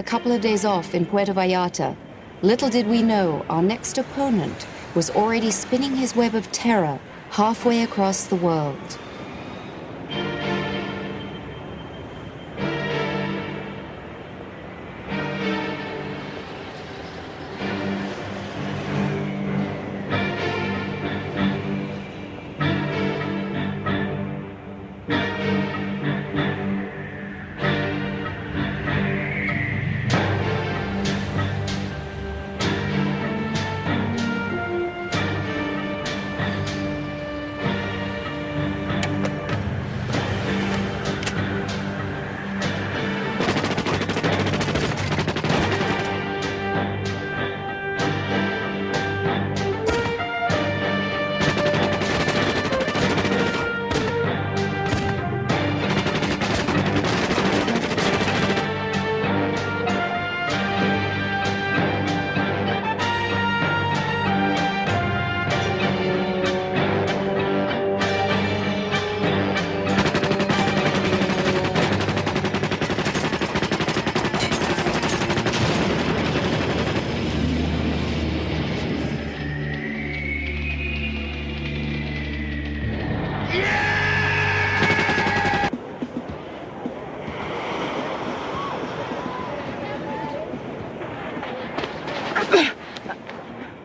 couple of days off in Puerto Vallarta, little did we know our next opponent was already spinning his web of terror halfway across the world.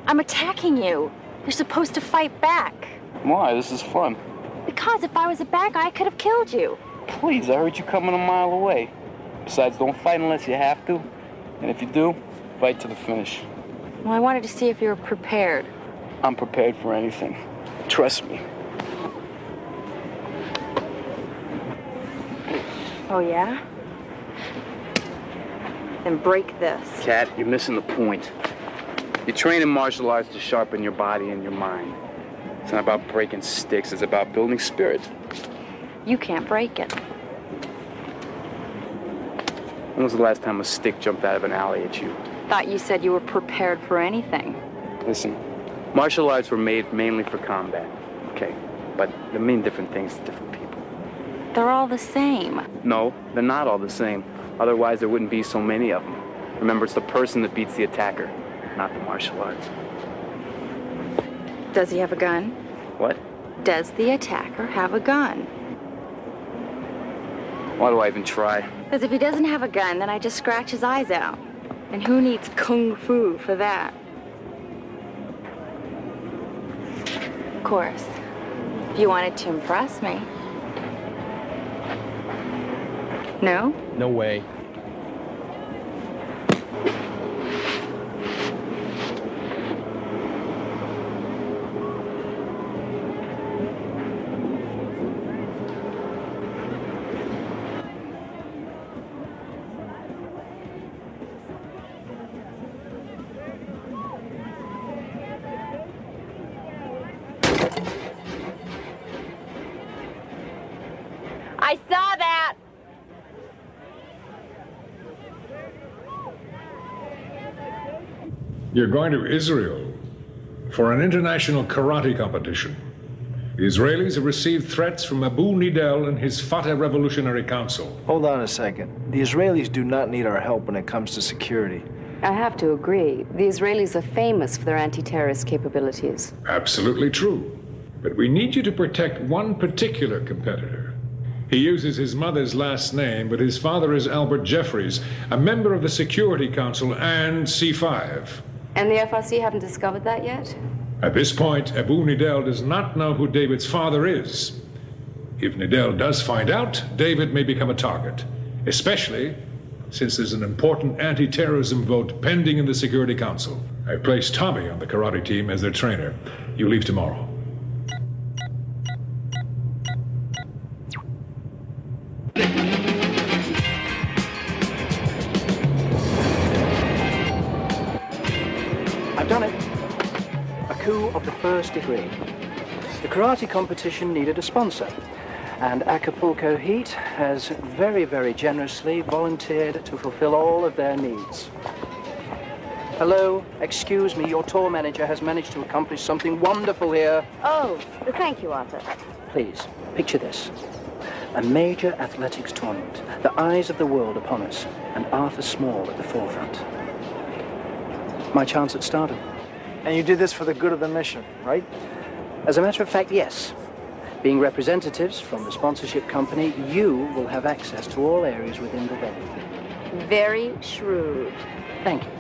I'm attacking you. You're supposed to fight back. Why? This is fun. Because if I was a bad guy, I could have killed you. Please, I heard you coming a mile away. Besides, don't fight unless you have to. And if you do, fight to the finish. Well, I wanted to see if you were prepared. I'm prepared for anything. Trust me. Oh, yeah? Then break this. Cat, you're missing the point. You train in martial arts to sharpen your body and your mind. It's not about breaking sticks, it's about building spirit. You can't break it. When was the last time a stick jumped out of an alley at you? Thought you said you were prepared for anything. Listen, martial arts were made mainly for combat, okay? But they mean different things to different people. They're all the same. No, they're not all the same. Otherwise, there wouldn't be so many of them. Remember, it's the person that beats the attacker, not the martial arts. Does he have a gun? What? Does the attacker have a gun? Why do I even try? Because if he doesn't have a gun, then I just scratch his eyes out. And who needs kung fu for that? Of course, if you wanted to impress me. No? No way. I saw that! You're going to Israel for an international karate competition. The Israelis have received threats from Abu Nidal and his Fatah Revolutionary Council. Hold on a second. The Israelis do not need our help when it comes to security. I have to agree. The Israelis are famous for their anti-terrorist capabilities. Absolutely true. But we need you to protect one particular competitor. He uses his mother's last name, but his father is Albert Jeffries, a member of the Security Council and C5. And the FRC haven't discovered that yet? At this point, Abu Nidal does not know who David's father is. If Nidal does find out, David may become a target, especially since there's an important anti-terrorism vote pending in the Security Council. I placed Tommy on the karate team as their trainer. You leave tomorrow. I've done it. A coup of the first degree. The karate competition needed a sponsor, and Acapulco H.E.A.T has very, very generously volunteered to fulfill all of their needs. Hello, excuse me, your tour manager has managed to accomplish something wonderful here. Oh, thank you, Arthur. Please, picture this. A major athletics tournament. The eyes of the world upon us, and Arthur Small at the forefront. My chance at stardom. And you did this for the good of the mission, right? As a matter of fact, yes. Being representatives from the sponsorship company, you will have access to all areas within the venue. Very shrewd. Thank you.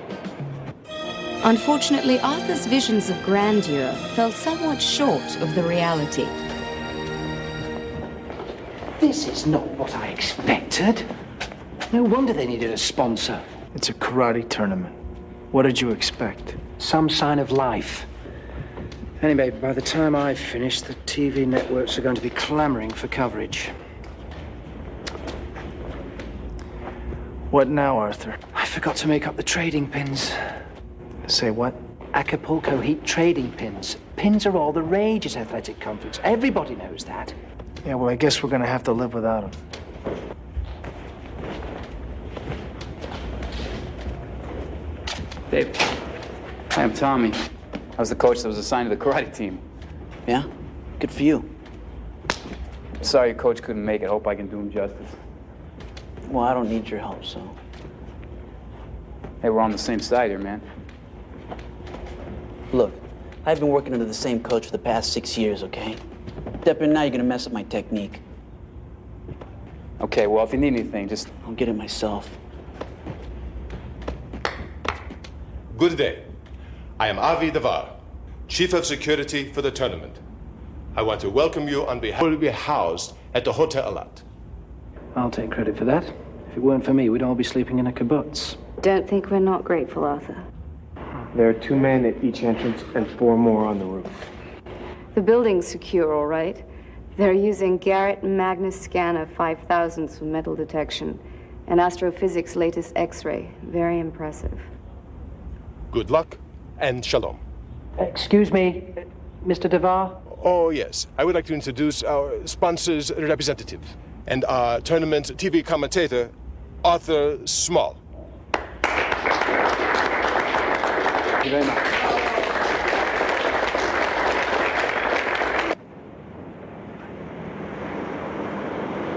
Unfortunately, Arthur's visions of grandeur fell somewhat short of the reality. This is not what I expected. No wonder they needed a sponsor. It's a karate tournament. What did you expect? Some sign of life. Anyway, by the time I finish, the TV networks are going to be clamoring for coverage. What now, Arthur? I forgot to make up the trading pins. Say what? Acapulco H.E.A.T trading pins. Pins are all the rage at athletic conference. Everybody knows that. Yeah, well, I guess we're gonna have to live without them. Dave. Hi, I'm Tommy. I was the coach that was assigned to the karate team. Yeah? Good for you. Sorry your coach couldn't make it. Hope I can do him justice. Well, I don't need your help, so... Hey, we're on the same side here, man. Look, I've been working under the same coach for the past 6 years, okay? Step in now, you're gonna mess up my technique. Okay, well, if you need anything, just... I'll get it myself. Good day. I am Avi Davar, Chief of Security for the tournament. I want to welcome you on behalf will be housed at the Hotel H.E.A.T. I'll take credit for that. If it weren't for me, we'd all be sleeping in a kibbutz. Don't think we're not grateful, Arthur. There are 2 men at each entrance and 4 more on the roof. The building's secure, all right. They're using Garrett Magnus Scanner 5000s for metal detection and astrophysics' latest X-ray. Very impressive. Good luck and shalom. Excuse me, Mr. Davar? Oh, yes. I would like to introduce our sponsor's representative and our tournament TV commentator, Arthur Small. Thank you very much.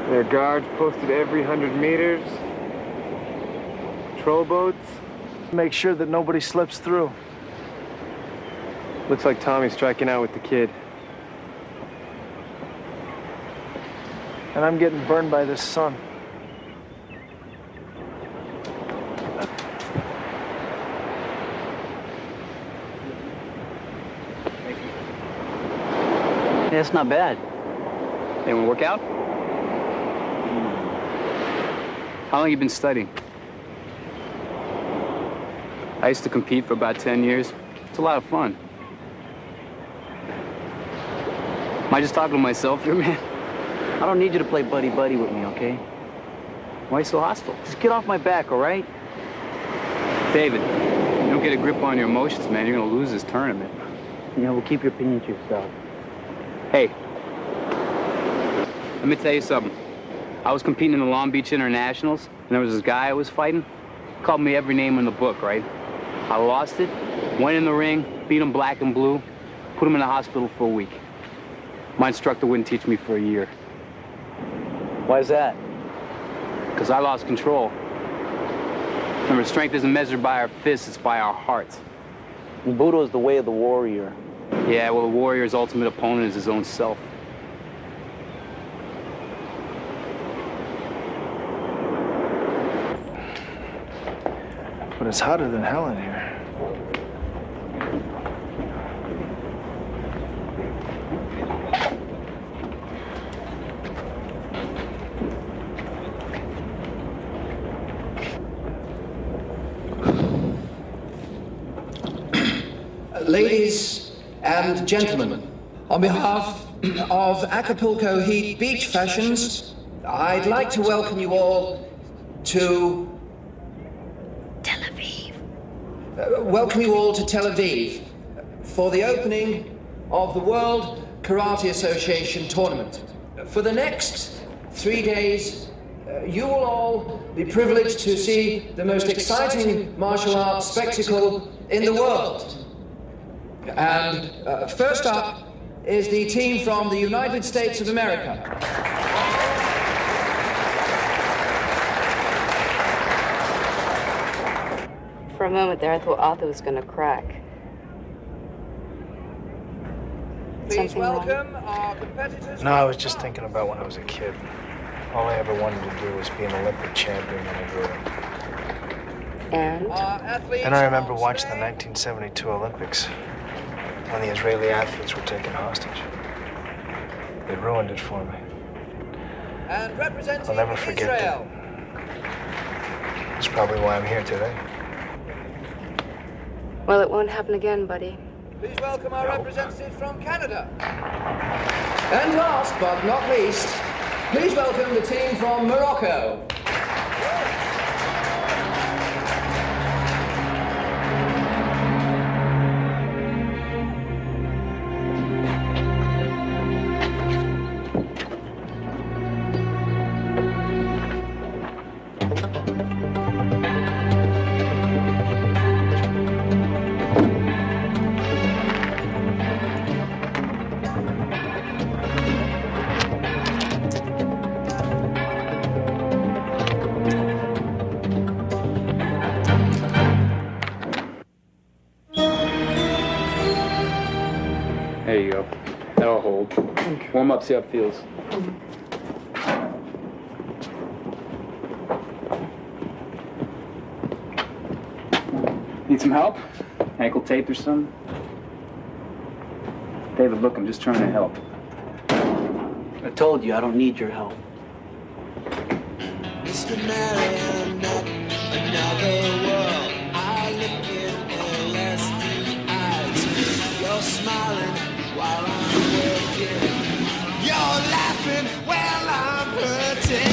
There are guards posted every 100 meters. Patrol boats. Make sure that nobody slips through. Looks like Tommy's striking out with the kid. And I'm getting burned by this sun. Yeah, that's not bad. Hey, wanna work out? How long you been studying? I used to compete for about 10 years. It's a lot of fun. Am I just talking to myself here, man? I don't need you to play buddy-buddy with me, okay? Why are you so hostile? Just get off my back, all right? David, you don't get a grip on your emotions, man. You're gonna lose this tournament. You know, we'll keep your opinion to yourself. Hey, let me tell you something. I was competing in the Long Beach Internationals, and there was this guy I was fighting. Called me every name in the book, right? I lost it, went in the ring, beat him black and blue, put him in the hospital for a week. My instructor wouldn't teach me for a year. Why is that? Because I lost control. Remember, strength isn't measured by our fists, it's by our hearts. And Budo is the way of the warrior. Yeah, well, the warrior's ultimate opponent is his own self. But it's hotter than hell in here. Ladies and gentlemen, on behalf of Acapulco H.E.A.T Beach Fashions, I'd like to welcome you all to Tel Aviv. Welcome you all to Tel Aviv for the opening of the World Karate Association tournament. For the next 3 days, you will all be privileged to see the most exciting martial arts spectacle in the world. And first up is the team from the United States of America. For a moment there, I thought Arthur was going to crack. Please welcome our competitors. No, I was just thinking about when I was a kid. All I ever wanted to do was be an Olympic champion when I grew up. And? And I remember watching the 1972 Olympics when the Israeli athletes were taken hostage. It ruined it for me. And representing I'll never forget Israel. that. That's probably why I'm here today. Well, it won't happen again, buddy. Please welcome our representative from Canada. And last but not least, please welcome the team from Morocco. There you go. That'll hold. Warm up, see how it feels. Need some help? Ankle taped or something? David, look, I'm just trying to help. I told you I don't need your help. Mr. Marion, not another world. I look in LSD eyes. You're smiling while I'm working. You're laughing while I'm hurting.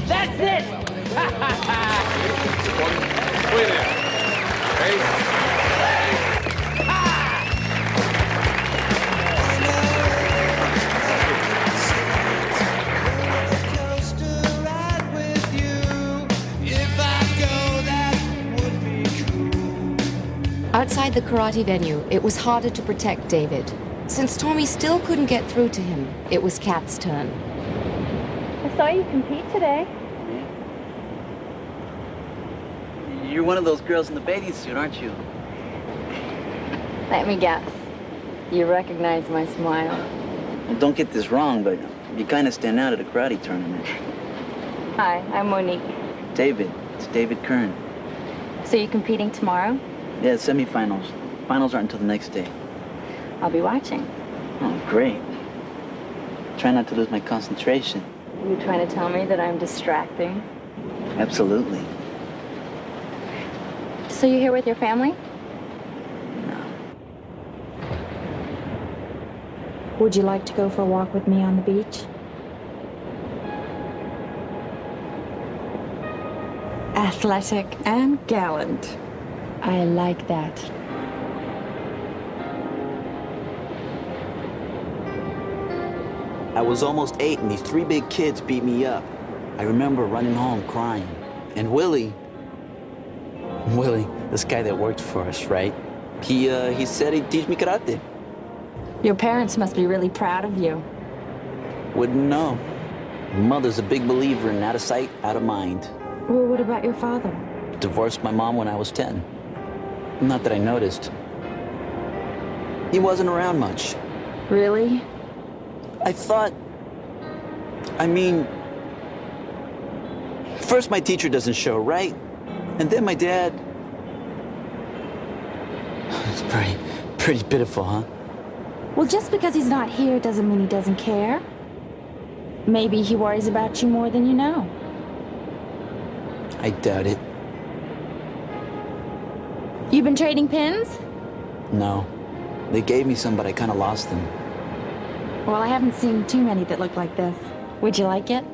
That's it! Wait there. Hey. Outside the karate venue, it was harder to protect David. Since Tommy still couldn't get through to him, it was Kat's turn. I saw you compete today. You're one of those girls in the bathing suit, aren't you? Let me guess. You recognize my smile. Well, don't get this wrong, but you kind of stand out at a karate tournament. Hi, I'm Monique. David. It's David Kern. So you competing tomorrow? Yeah, semifinals. Finals aren't until the next day. I'll be watching. Oh, great. Try not to lose my concentration. You trying to tell me that I'm distracting? Absolutely. So you're here with your family? No. Would you like to go for a walk with me on the beach? Athletic and gallant. I like that. I was almost 8 and these 3 big kids beat me up. I remember running home crying. And Willie, this guy that worked for us, right? He said he'd teach me karate. Your parents must be really proud of you. Wouldn't know. Mother's a big believer in out of sight, out of mind. Well, what about your father? Divorced my mom when I was 10. Not that I noticed. He wasn't around much. Really? First my teacher doesn't show, right? And then my dad. It's pretty pitiful, huh? Well, just because he's not here doesn't mean he doesn't care. Maybe he worries about you more than you know. I doubt it. You've been trading pins? No. They gave me some, but I kind of lost them. Well, I haven't seen too many that look like this. Would you like it?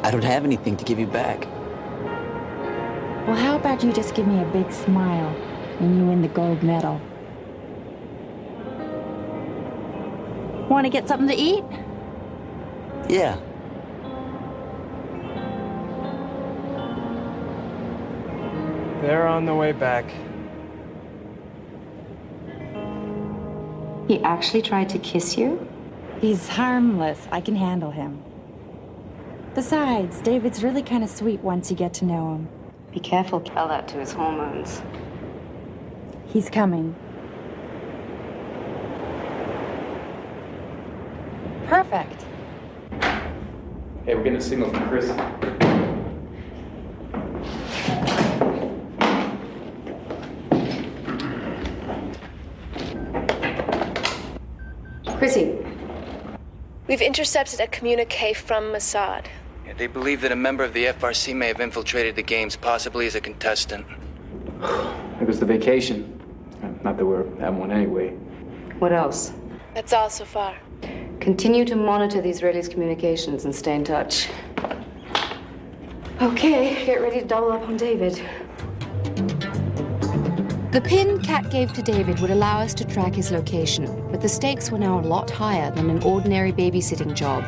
I don't have anything to give you back. Well, how about you just give me a big smile when you win the gold medal? Want to get something to eat? Yeah. They're on the way back. He actually tried to kiss you? He's harmless. I can handle him. Besides, David's really kind of sweet once you get to know him. Be careful. Tell that to his hormones. He's coming. Perfect. Hey, we're getting a signal from Chris. Krissie. We've intercepted a communique from Mossad. Yeah, they believe that a member of the FRC may have infiltrated the games, possibly as a contestant. It was the vacation. Not that we're having one anyway. What else? That's all so far. Continue to monitor the Israelis' communications and stay in touch. Okay, get ready to double up on David. The pin Cat gave to David would allow us to track his location, but the stakes were now a lot higher than an ordinary babysitting job.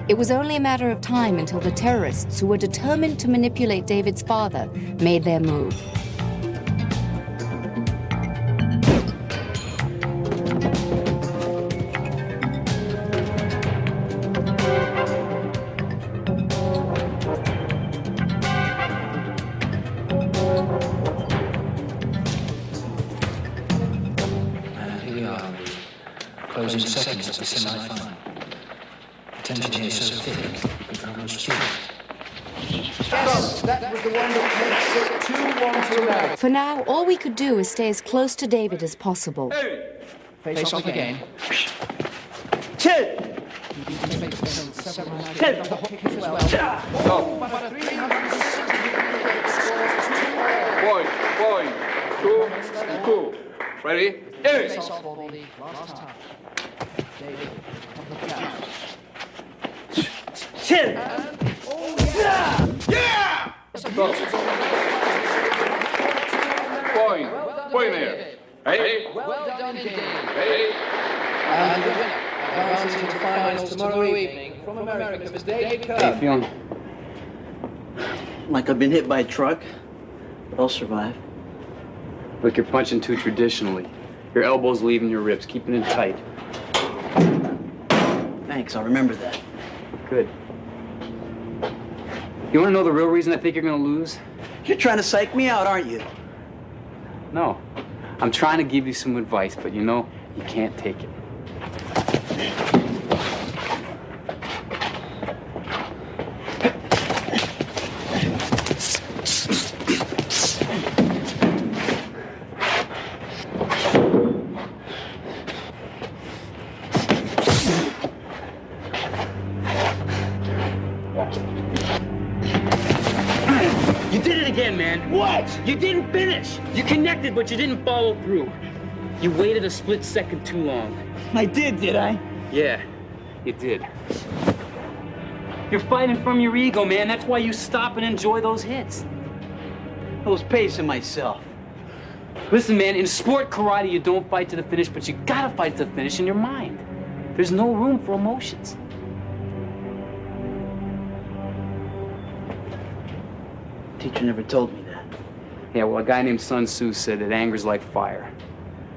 It was only a matter of time until the terrorists, who were determined to manipulate David's father, made their move. Closing seconds of the semi-final. Attention here so thick, you could almost feel it. Yes, that was the one that makes it 2-1 to America. For now, all we could do is stay as close to David as possible. Face off again. Chill! Point. 2. Ready? Face off for the last time. David, on the count. Chill! Oh, yeah! Yeah! Point there. Ready? Well done indeed. Ready? And the winner, advancing to the finals tomorrow evening from America, Mr. David Kerr. How you feeling? Like I've been hit by a truck, but I'll survive. Look, you're punching too traditionally. Your elbow's leaving your ribs, keeping it tight. Thanks, I'll remember that. Good. You want to know the real reason I think you're going to lose? You're trying to psych me out, aren't you? No. I'm trying to give you some advice, but you know, you can't take it. You didn't finish! You connected, but you didn't follow through. You waited a split second too long. I did I? Yeah, you did. You're fighting from your ego, man. That's why you stop and enjoy those hits. I was pacing myself. Listen, man, in sport karate, you don't fight to the finish, but you gotta fight to the finish in your mind. There's no room for emotions. Teacher never told me that. Yeah, well, a guy named Sun Tzu said that anger's like fire.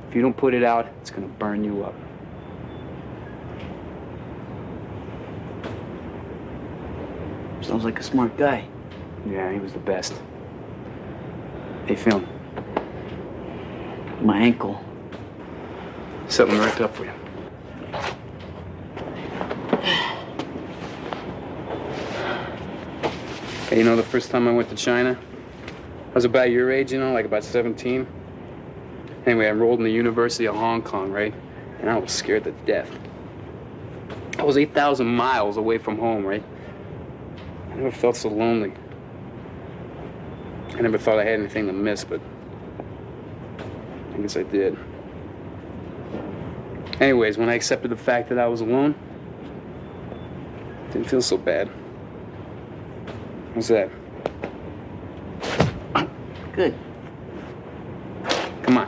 If you don't put it out, it's gonna burn you up. Sounds like a smart guy. Yeah, he was the best. Hey, feeling? My ankle. Something right up for you. Hey, you know, the first time I went to China, I was about your age, you know, like about 17. Anyway, I enrolled in the University of Hong Kong, right? and I was scared to death. I was 8,000 miles away from home, right? I never felt so lonely. I never thought I had anything to miss, but I guess I did. Anyways, when I accepted the fact that I was alone, it didn't feel so bad. What's that? Good. Come on.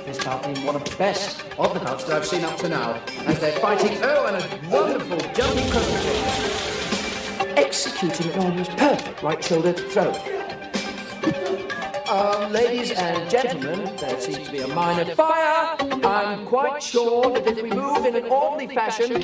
This bout being one of the best of the bouts that I've seen up to now, as they're fighting, and a wonderful jumping crossfit. Executing an almost perfect right-shouldered throw. Ladies and gentlemen, there seems to be a minor fire. I'm quite sure that if we move in an orderly fashion...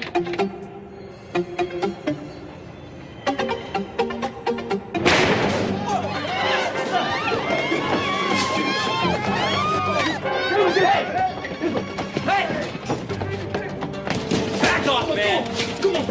Back off, man! Come on!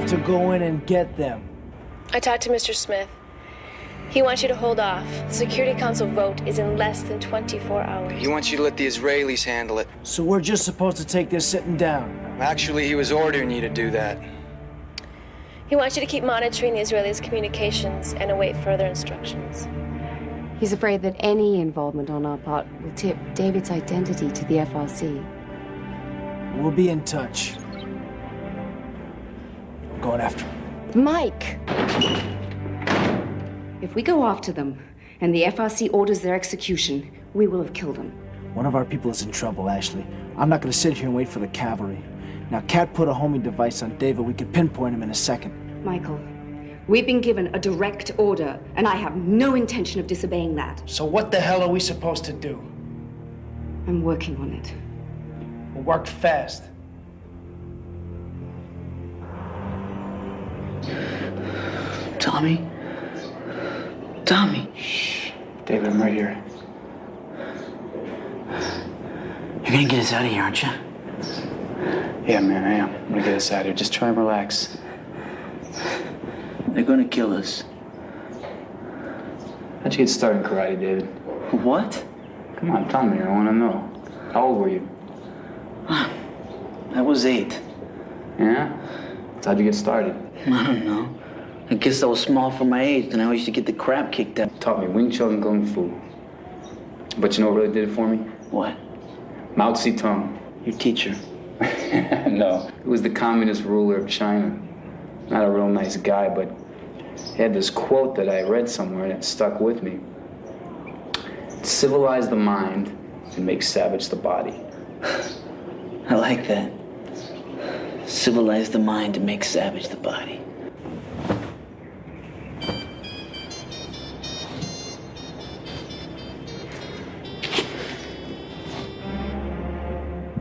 To go in and get them. I talked to Mr. Smith. He wants you to hold off. The Security Council vote is in less than 24 hours. He wants you to let the Israelis handle it. So we're just supposed to take this sitting down? Actually, he was ordering you to do that. He wants you to keep monitoring the Israelis' communications and await further instructions. He's afraid that any involvement on our part will tip David's identity to the FRC. We'll be in touch. I'm going after him. Mike! If we go after them, and the FRC orders their execution, we will have killed them. One of our people is in trouble, Ashley. I'm not gonna sit here and wait for the cavalry. Now, Cat put a homing device on David. We could pinpoint him in a second. Michael, we've been given a direct order, and I have no intention of disobeying that. So what the hell are we supposed to do? I'm working on it. We'll work fast. Tommy? Tommy? Shh. David, I'm right here. You're gonna get us out of here, aren't you? Yeah, man, I am. I'm gonna get us out of here. Just try and relax. They're gonna kill us. How'd you get started in karate, David? What? Come on, tell me. I wanna know. How old were you? I was 8. Yeah? So how'd you get started? I don't know. I guess I was small for my age, and I used to get the crap kicked out. Taught me Wing Chun and Kung Fu. But you know what really did it for me? What? Mao Zedong. Your teacher. No, it was the communist ruler of China. Not a real nice guy, but he had this quote that I read somewhere and it stuck with me. Civilize the mind and make savage the body. I like that. Civilize the mind and make savage the body.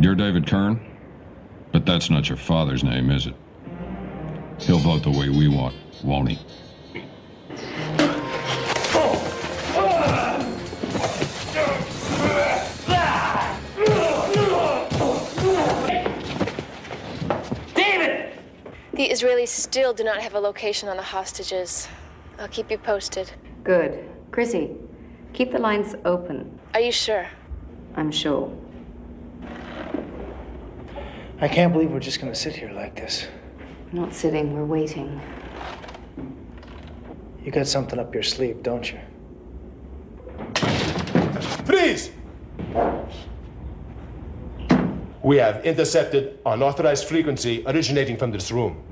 You're David Kern? But that's not your father's name, is it? He'll vote the way we want, won't he? David! The Israelis still do not have a location on the hostages. I'll keep you posted. Good. Krissie, keep the lines open. Are you sure? I'm sure. I can't believe we're just gonna sit here like this. We're not sitting, we're waiting. You got something up your sleeve, don't you? Freeze! We have intercepted unauthorized frequency originating from this room.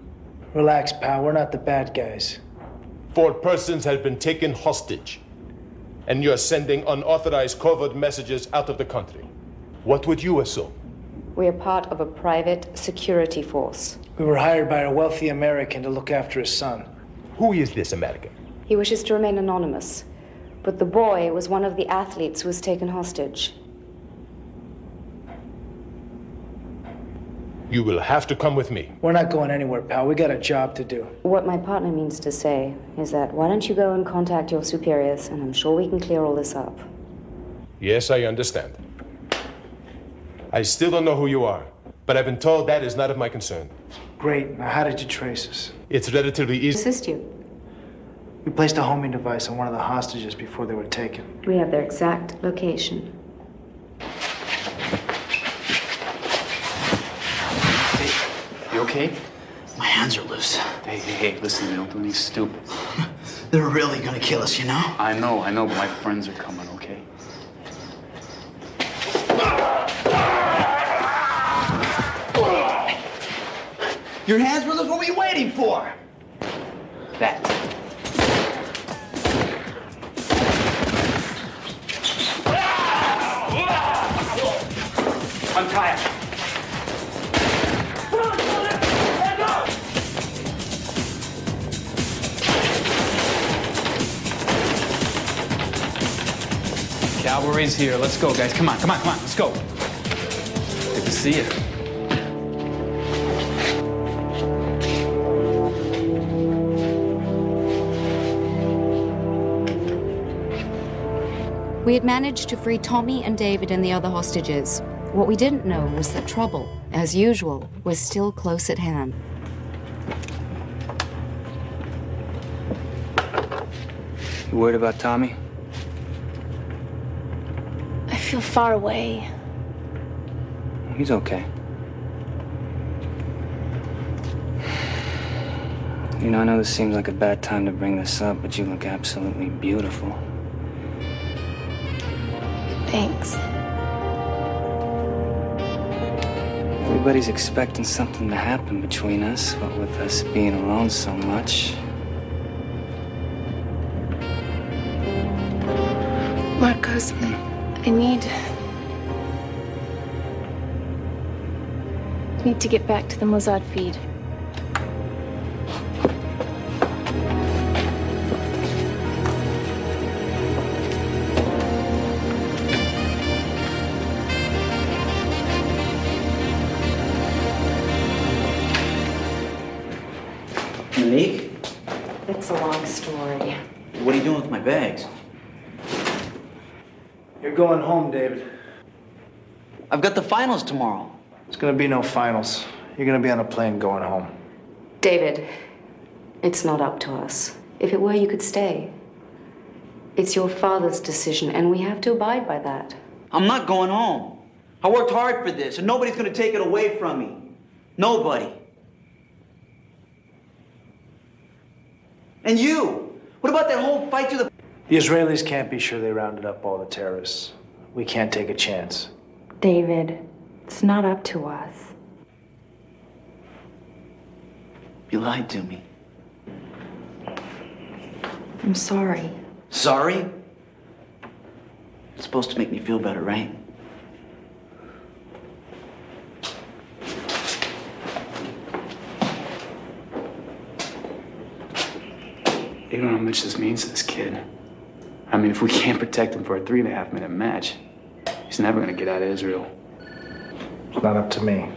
Relax, pal. We're not the bad guys. 4 persons have been taken hostage, and you are sending unauthorized covert messages out of the country. What would you assume? We are part of a private security force. We were hired by a wealthy American to look after his son. Who is this American? He wishes to remain anonymous, but the boy was one of the athletes who was taken hostage. You will have to come with me. We're not going anywhere, pal. We got a job to do. What my partner means to say is that why don't you go and contact your superiors, and I'm sure we can clear all this up. Yes, I understand. I still don't know who you are, but I've been told that is not of my concern. Great. Now, how did you trace us? It's relatively easy. Assist you. We placed a homing device on one of the hostages before they were taken. We have their exact location. You okay? My hands are loose. Hey, listen, don't do anything stupid. They're really gonna kill us, you know? I know, but my friends are coming, okay? Your hands were loose. What were you waiting for? That. Untie him. Cavalry's here. Let's go, guys. Come on. Let's go. Good to see you. We had managed to free Tommy and David and the other hostages. What we didn't know was that trouble, as usual, was still close at hand. You worried about Tommy? I feel far away. He's okay. You know, I know this seems like a bad time to bring this up, but you look absolutely beautiful. Thanks. Everybody's expecting something to happen between us, what with us being alone so much. Marcos, I need to get back to the Mossad feed. Monique? It's a long story. What are you doing with my bags? You're going home, David. I've got the finals tomorrow. There's gonna be no finals. You're gonna be on a plane going home. David, it's not up to us. If it were, you could stay. It's your father's decision, and we have to abide by that. I'm not going home. I worked hard for this, and nobody's gonna take it away from me. Nobody. And you! What about that whole fight to the... The Israelis can't be sure they rounded up all the terrorists. We can't take a chance. David, it's not up to us. You lied to me. I'm sorry. Sorry? It's supposed to make me feel better, right? You don't know how much this means to this kid. I mean, if we can't protect him for a 3.5-minute match, he's never gonna get out of Israel. It's not up to me.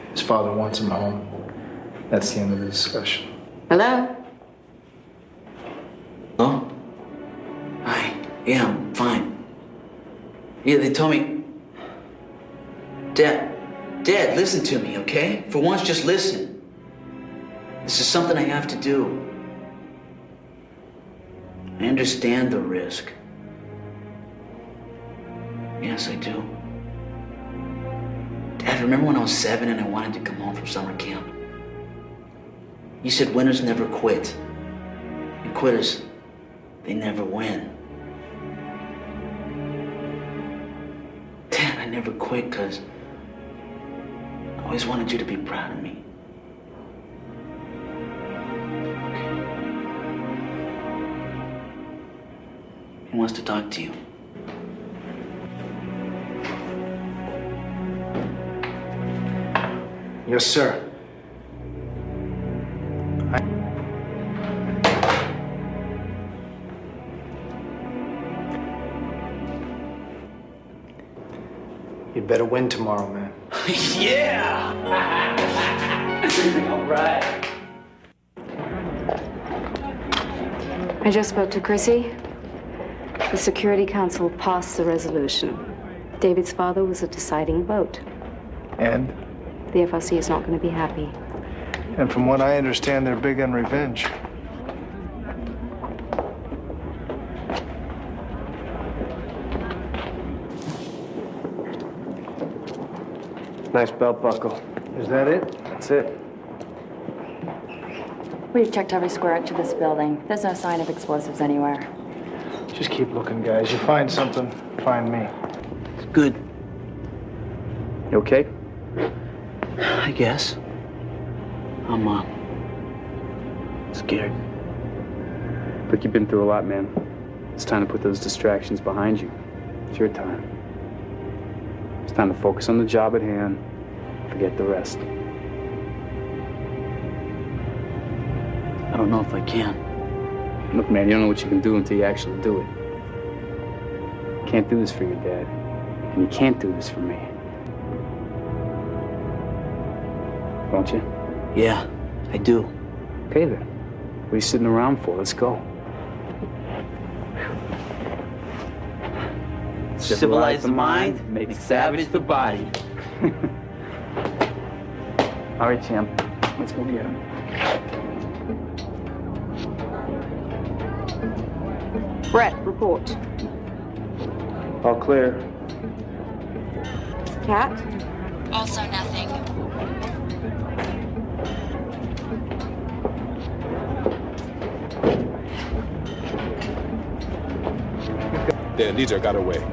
His father wants him home. That's the end of the discussion. Hello? Hello? Hi. Yeah, I'm fine. Yeah, they told me... Dad, listen to me, okay? For once, just listen. This is something I have to do. I understand the risk. Yes, I do. Dad, remember when I was 7 and I wanted to come home from summer camp? You said winners never quit. And quitters, they never win. Dad, I never quit because I always wanted you to be proud of me. He wants to talk to you. Yes, sir. You'd better win tomorrow, man. Yeah! All right. I just spoke to Krissie. The Security Council passed the resolution. David's father was a deciding vote. And? The FRC is not going to be happy. And from what I understand, they're big on revenge. Nice belt buckle. Is that it? That's it. We've checked every square inch of this building. There's no sign of explosives anywhere. Just keep looking, guys. You find something, find me. It's good. You okay? I guess. I'm, scared. Look, you've been through a lot, man. It's time to put those distractions behind you. It's your time. It's time to focus on the job at hand. Forget the rest. I don't know if I can. Look, man, you don't know what you can do until you actually do it. You can't do this for your dad. And you can't do this for me. Don't you? Yeah, I do. Okay, then. What are you sitting around for? Let's go. Civilize the mind, make savage the body. All right, champ. Let's go get him. Brett, report. All clear. Cat? Also nothing. The leader got away.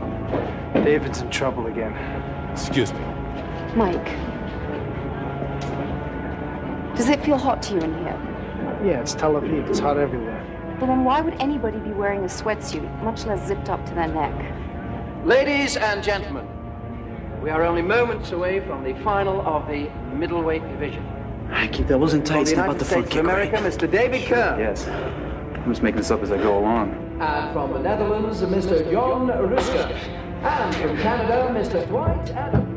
David's in trouble again. Excuse me. Mike. Does it feel hot to you in here? Yeah, it's Tel Aviv. It's hot everywhere. Well, then why would anybody be wearing a sweatsuit, much less zipped up to their neck? Ladies and gentlemen, we are only moments away from the final of the middleweight division. Keep that wasn't tight. It's From the not about United the States front of kick, America, right? Mr. David Kern. Yes. I'm just making this up as I go along. And from the Netherlands, Mr. Jon Ruska. And from Canada, Mr. Dwight Adams.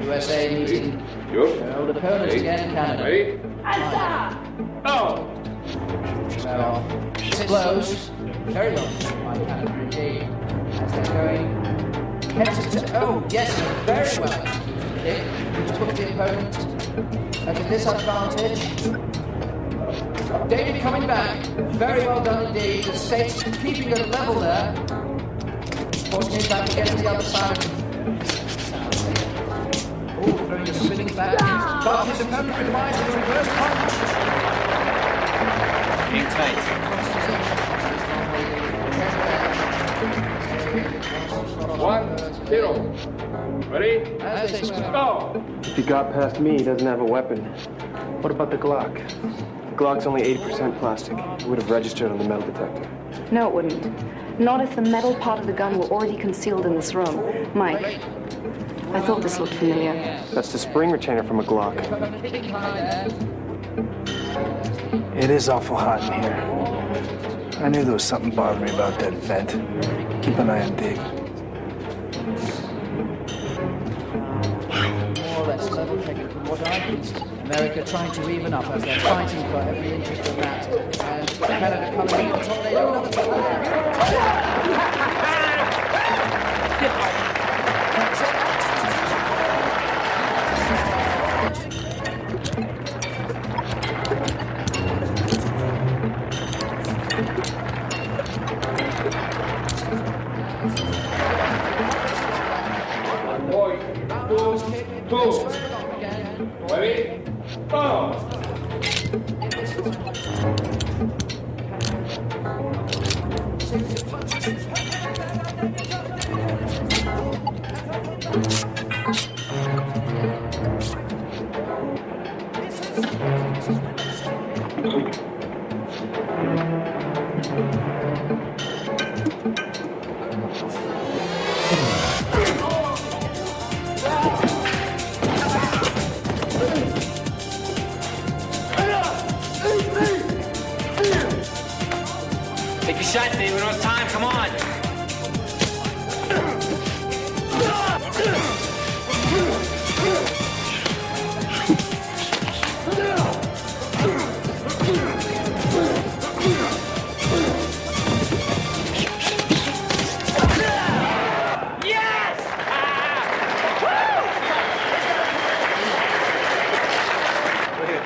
USA meeting. Your old opponents again, Canada. Ready? Oh! Well, it's close. Very long by Canada indeed. As they're going head to oh, yes, very well. Kick. Took the opponent at a disadvantage. David coming back. Very well done indeed. The States keeping it level there. Fortunately back against the other side. Oh, throwing a spinning back. But his opponent replies with a reverse punch. Hang tight. 1-0. Ready? Go! If he got past me, he doesn't have a weapon. What about the Glock? The Glock's only 80% plastic. It would have registered on the metal detector. No, it wouldn't. Not if the metal part of the gun were already concealed in this room. Mike, I thought this looked familiar. That's the spring retainer from a Glock. It is awful hot in here. I knew there was something bothering me about that vent. Keep an eye on Dave. More or less level taken from what I can see. America trying to even up as they're fighting for every inch of that. And Canada coming in. Tornado, Ready? Go! shot, Dave. We don't have time. Come on.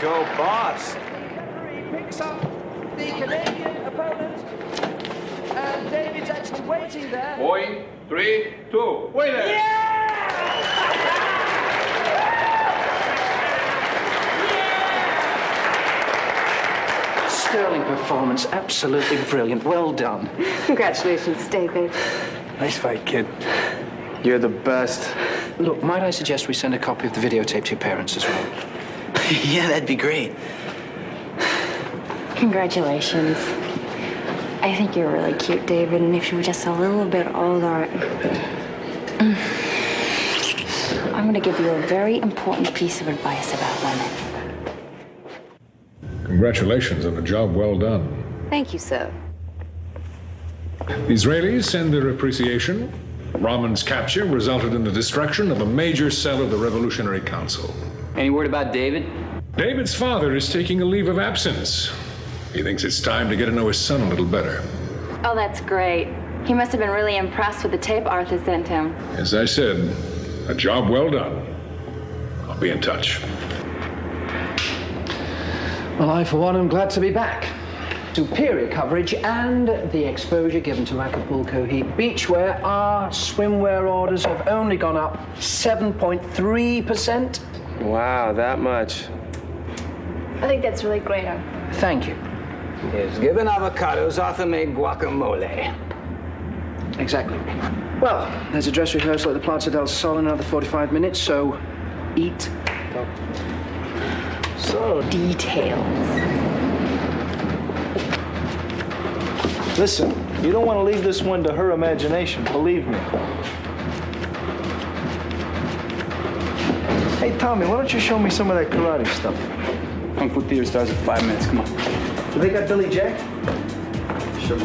Go, boss. Picks up the Canadian opponent, and David's actually waiting there. Boy, 3, 2, wait there. Sterling performance, absolutely brilliant. Well done. Congratulations, David. Nice fight, kid. You're the best. Look, might I suggest we send a copy of the videotape to your parents as well? Yeah, that'd be great. Congratulations. I think you're really cute, David, and if you were just a little bit older... I'm going to give you a very important piece of advice about women. Congratulations on a job well done. Thank you, sir. The Israelis send their appreciation. Rahman's capture resulted in the destruction of a major cell of the Revolutionary Council. Any word about David? David's father is taking a leave of absence. He thinks it's time to get to know his son a little better. Oh, that's great. He must have been really impressed with the tape Arthur sent him. As I said, a job well done. I'll be in touch. Well, I, for one, am glad to be back. Superior coverage and the exposure given to Acapulco H.E.A.T beach, where our swimwear orders have only gone up 7.3%. Wow, that much. I think that's really great. Thank you. Yes, given avocados, Arthur made guacamole. Exactly. Well, there's a dress rehearsal at the Plaza del Sol in another 45 minutes, so eat. So, details. Listen, you don't want to leave this one to her imagination, believe me. Hey, Tommy, why don't you show me some of that karate stuff? Kung Fu Theater starts in 5 minutes. Come on. Do they got Billy Jack? Sure.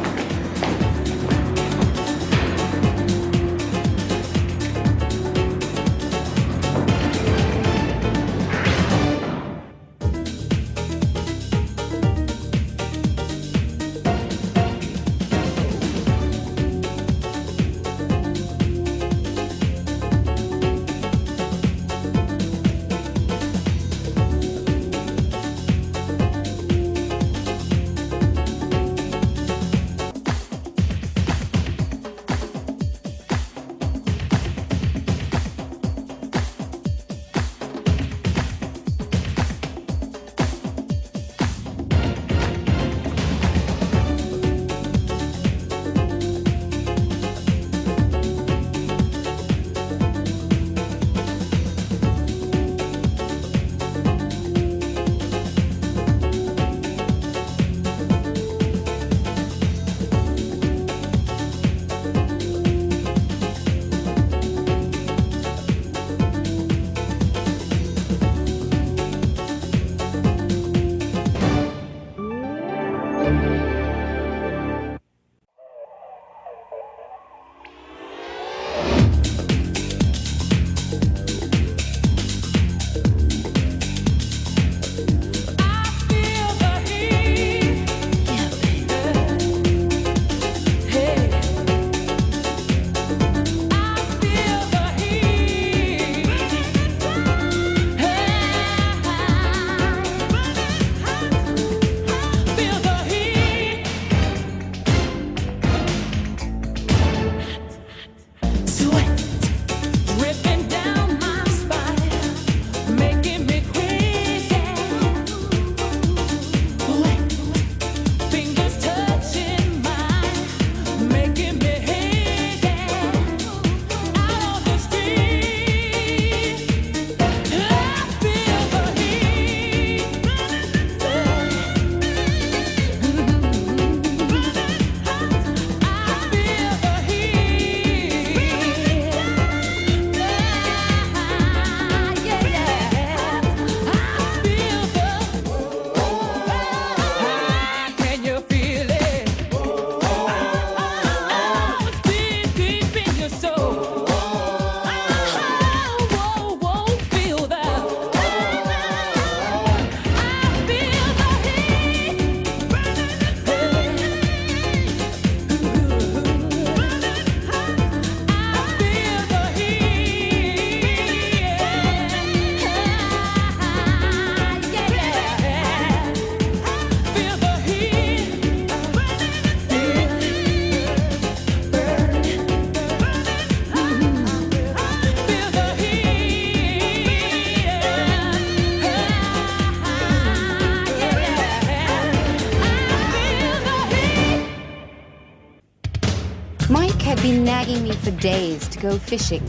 had been nagging me for days to go fishing.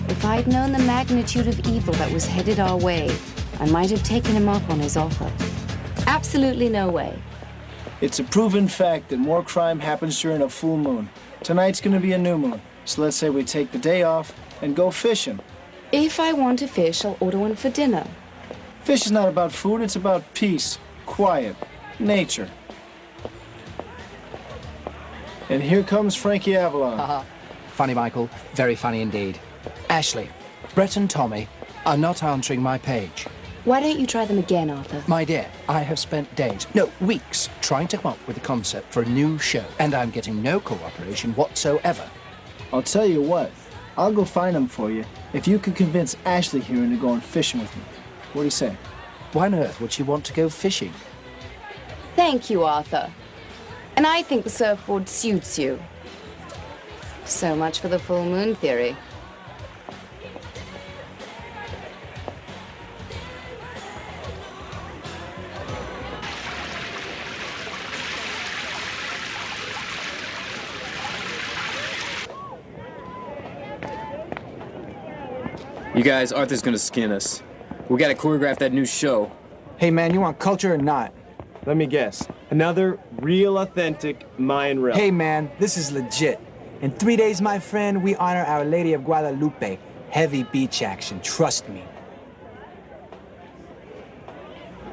If I'd known the magnitude of evil that was headed our way, I might have taken him up on his offer. Absolutely no way. It's a proven fact that more crime happens during a full moon. Tonight's gonna be a new moon, so let's say we take the day off and go fishing. If I want to fish, I'll order one for dinner. Fish is not about food, it's about peace, quiet, nature. And here comes Frankie Avalon. Funny, Michael. Very funny indeed. Ashley, Brett and Tommy are not answering my page. Why don't you try them again, Arthur? My dear, I have spent days, no, weeks, trying to come up with a concept for a new show, and I'm getting no cooperation whatsoever. I'll tell you what, I'll go find them for you if you can convince Ashley here into going fishing with me. What do you say? Why on earth would she want to go fishing? Thank you, Arthur. And I think the surfboard suits you. So much for the full moon theory. You guys, Arthur's gonna skin us. We gotta choreograph that new show. Hey man, you want culture or not? Let me guess. Another real authentic Mayan reel. Hey man, this is legit. In 3 days, my friend, we honor Our Lady of Guadalupe. Heavy beach action, trust me.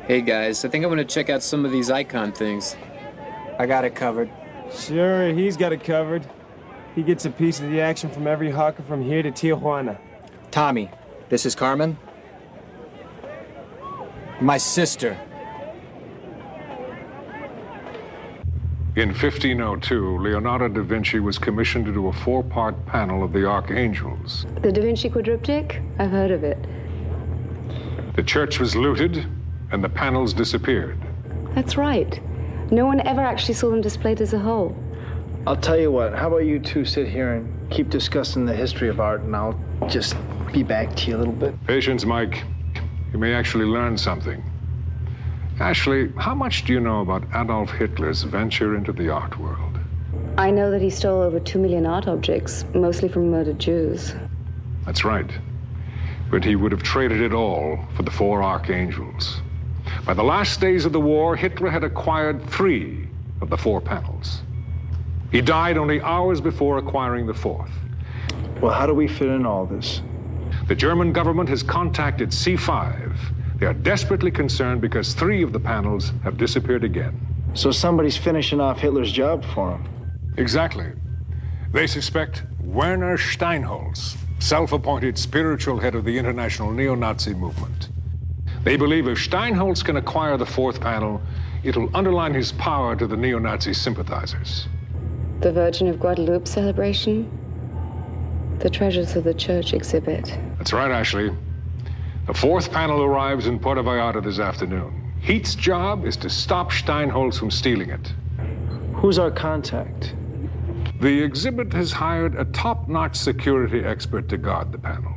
Hey guys, I think I'm gonna check out some of these icon things. I got it covered. Sure, he's got it covered. He gets a piece of the action from every hawker from here to Tijuana. Tommy, this is Carmen. My sister. In 1502, Leonardo da Vinci was commissioned to do a 4-part panel of the Archangels. The Da Vinci quadriptych? I've heard of it. The church was looted, and the panels disappeared. That's right. No one ever actually saw them displayed as a whole. I'll tell you what, how about you two sit here and keep discussing the history of art, and I'll just be back to you a little bit. Patience, Mike. You may actually learn something. Ashley, how much do you know about Adolf Hitler's venture into the art world? I know that he stole over 2 million art objects, mostly from murdered Jews. That's right. But he would have traded it all for the 4 Archangels. By the last days of the war, Hitler had acquired 3 of the 4 panels. He died only hours before acquiring the 4th. Well, how do we fit in all this? The German government has contacted C5. They are desperately concerned because 3 of the panels have disappeared again. So somebody's finishing off Hitler's job for him. Exactly. They suspect Werner Steinholz, self-appointed spiritual head of the international neo-Nazi movement. They believe if Steinholz can acquire the 4th panel, it'll underline his power to the neo-Nazi sympathizers. The Virgin of Guadalupe celebration? The treasures of the church exhibit. That's right, Ashley. The 4th panel arrives in Puerto Vallarta this afternoon. Heat's job is to stop Steinholz from stealing it. Who's our contact? The exhibit has hired a top-notch security expert to guard the panel.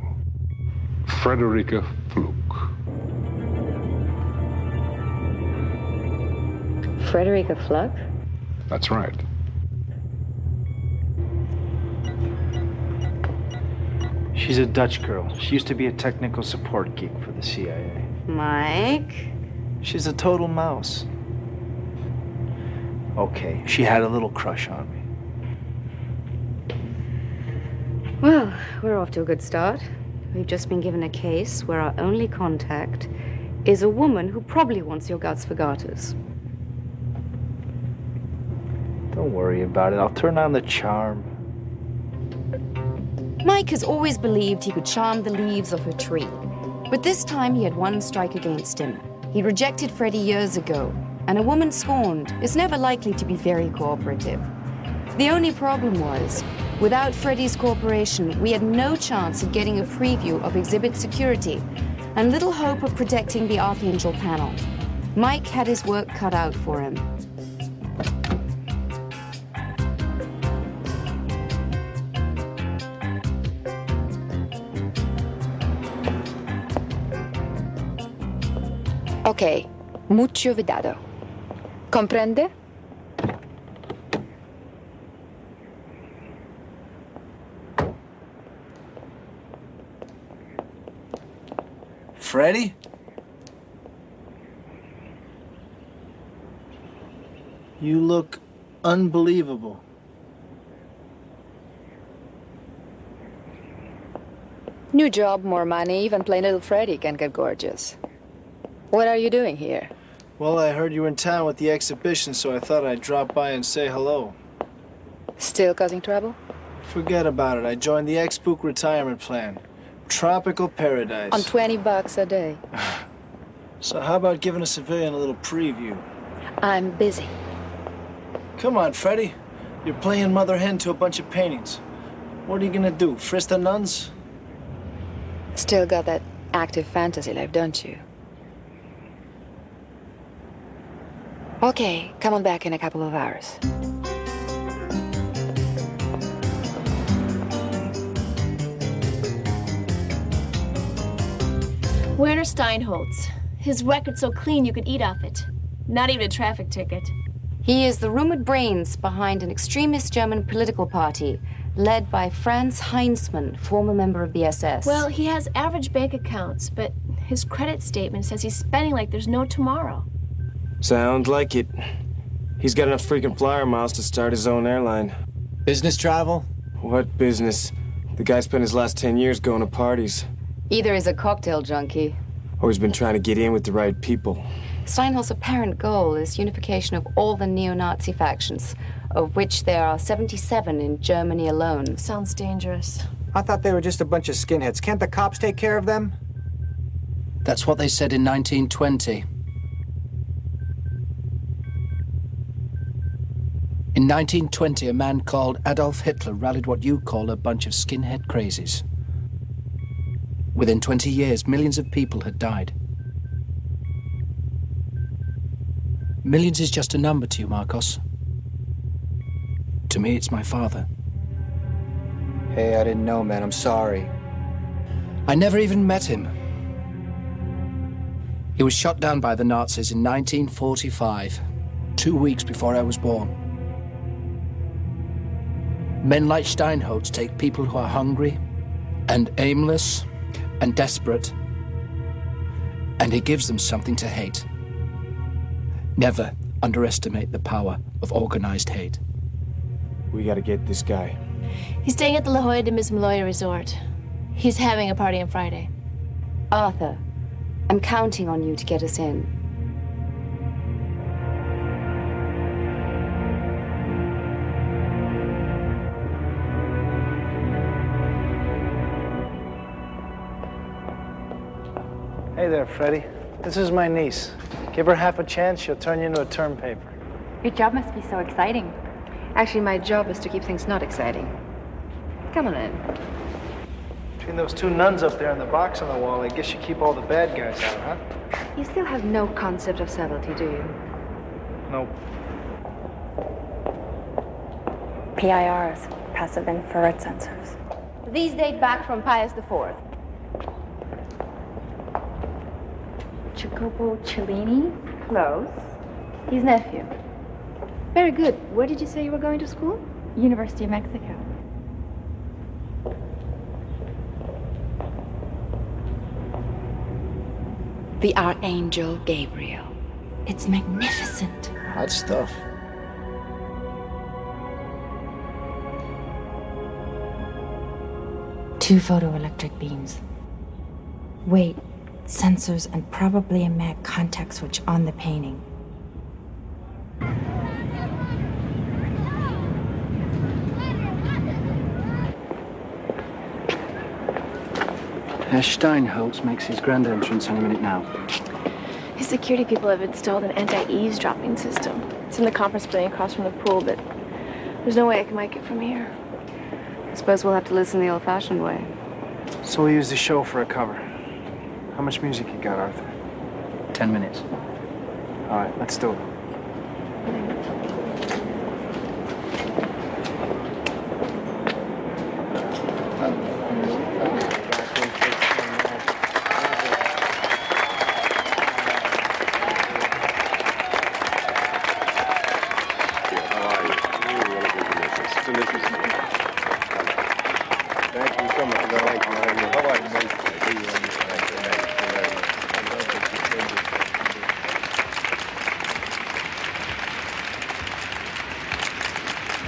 Frederica Fluke. Frederica Fluck? That's right. She's a Dutch girl. She used to be a technical support geek for the CIA. Mike? She's a total mouse. Okay, she had a little crush on me. Well, we're off to a good start. We've just been given a case where our only contact is a woman who probably wants your guts for garters. Don't worry about it. I'll turn on the charm. Mike has always believed he could charm the leaves of a tree. But this time he had one strike against him. He rejected Freddie years ago, and a woman scorned is never likely to be very cooperative. The only problem was, without Freddie's cooperation, we had no chance of getting a preview of exhibit security, and little hope of protecting the Archangel panel. Mike had his work cut out for him. Ok, mucho cuidado. ¿Comprende? Freddie? You look unbelievable. New job, more money, even plain little Freddie can get gorgeous. What are you doing here? Well, I heard you were in town with the exhibition, so I thought I'd drop by and say hello. Still causing trouble? Forget about it. I joined the ex-spook retirement plan. Tropical paradise. On $20 a day. So how about giving a civilian a little preview? I'm busy. Come on, Freddie. You're playing mother hen to a bunch of paintings. What are you gonna do, frisk the nuns? Still got that active fantasy life, don't you? Okay, come on back in a couple of hours. Werner Steinholtz. His record's so clean you could eat off it. Not even a traffic ticket. He is the rumored brains behind an extremist German political party led by Franz Heinzmann, former member of the SS. Well, he has average bank accounts, but his credit statement says he's spending like there's no tomorrow. Sounds like it. He's got enough freaking flyer miles to start his own airline. Business travel? What business? The guy spent his last 10 years going to parties. Either he's a cocktail junkie. Or he's been trying to get in with the right people. Steinholtz's apparent goal is unification of all the neo-Nazi factions, of which there are 77 in Germany alone. Sounds dangerous. I thought they were just a bunch of skinheads. Can't the cops take care of them? That's what they said in 1920. In 1920, a man called Adolf Hitler rallied what you call a bunch of skinhead crazies. Within 20 years, millions of people had died. Millions is just a number to you, Marcos. To me, it's my father. Hey, I didn't know, man. I'm sorry. I never even met him. He was shot down by the Nazis in 1945, 2 weeks before I was born. Men like Steinholtz take people who are hungry and aimless and desperate, and he gives them something to hate. Never underestimate the power of organized hate. We gotta get this guy. He's staying at the La Jolla de Miss Maloya Resort. He's having a party on Friday. Arthur, I'm counting on you to get us in. Hey there, Freddie. This is my niece. Give her half a chance, she'll turn you into a term paper. Your job must be so exciting. Actually, my job is to keep things not exciting. Come on in. Between those two nuns up there and the box on the wall, I guess you keep all the bad guys out, huh? You still have no concept of subtlety, do you? Nope. PIRs, passive infrared sensors. These date back from Pius IV. Jacopo Cellini? Close. His nephew. Very good. Where did you say you were going to school? University of Mexico. The Archangel Gabriel. It's magnificent. Hot stuff. Two photoelectric beams. Wait, sensors and probably a mag contact switch on the painting. Herr Steinholtz makes his grand entrance any minute now. His security people have installed an anti-eavesdropping system. It's in the conference building across from the pool, but there's no way I can mic it from here. I suppose we'll have to listen the old-fashioned way. So we'll use the show for a cover. How much music you got, Arthur? 10 minutes. All right, let's do it.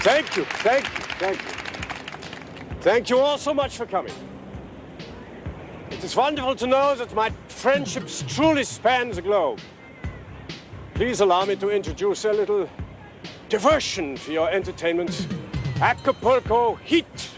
Thank you, thank you, thank you. Thank you all so much for coming. It is wonderful to know that my friendships truly span the globe. Please allow me to introduce a little diversion for your entertainment. Acapulco H.E.A.T.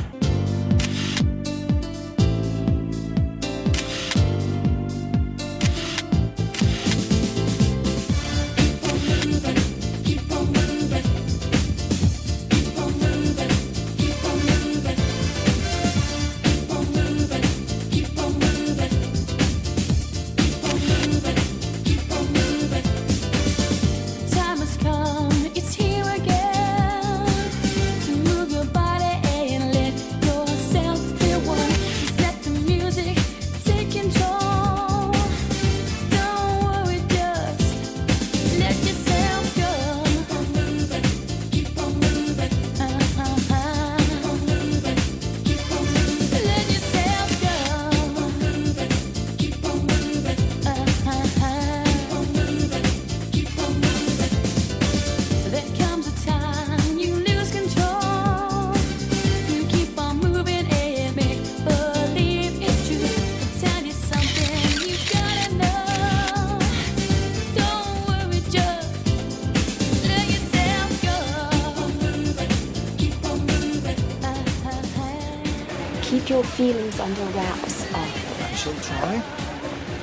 Keep your feelings under wraps, Arthur. I shall try.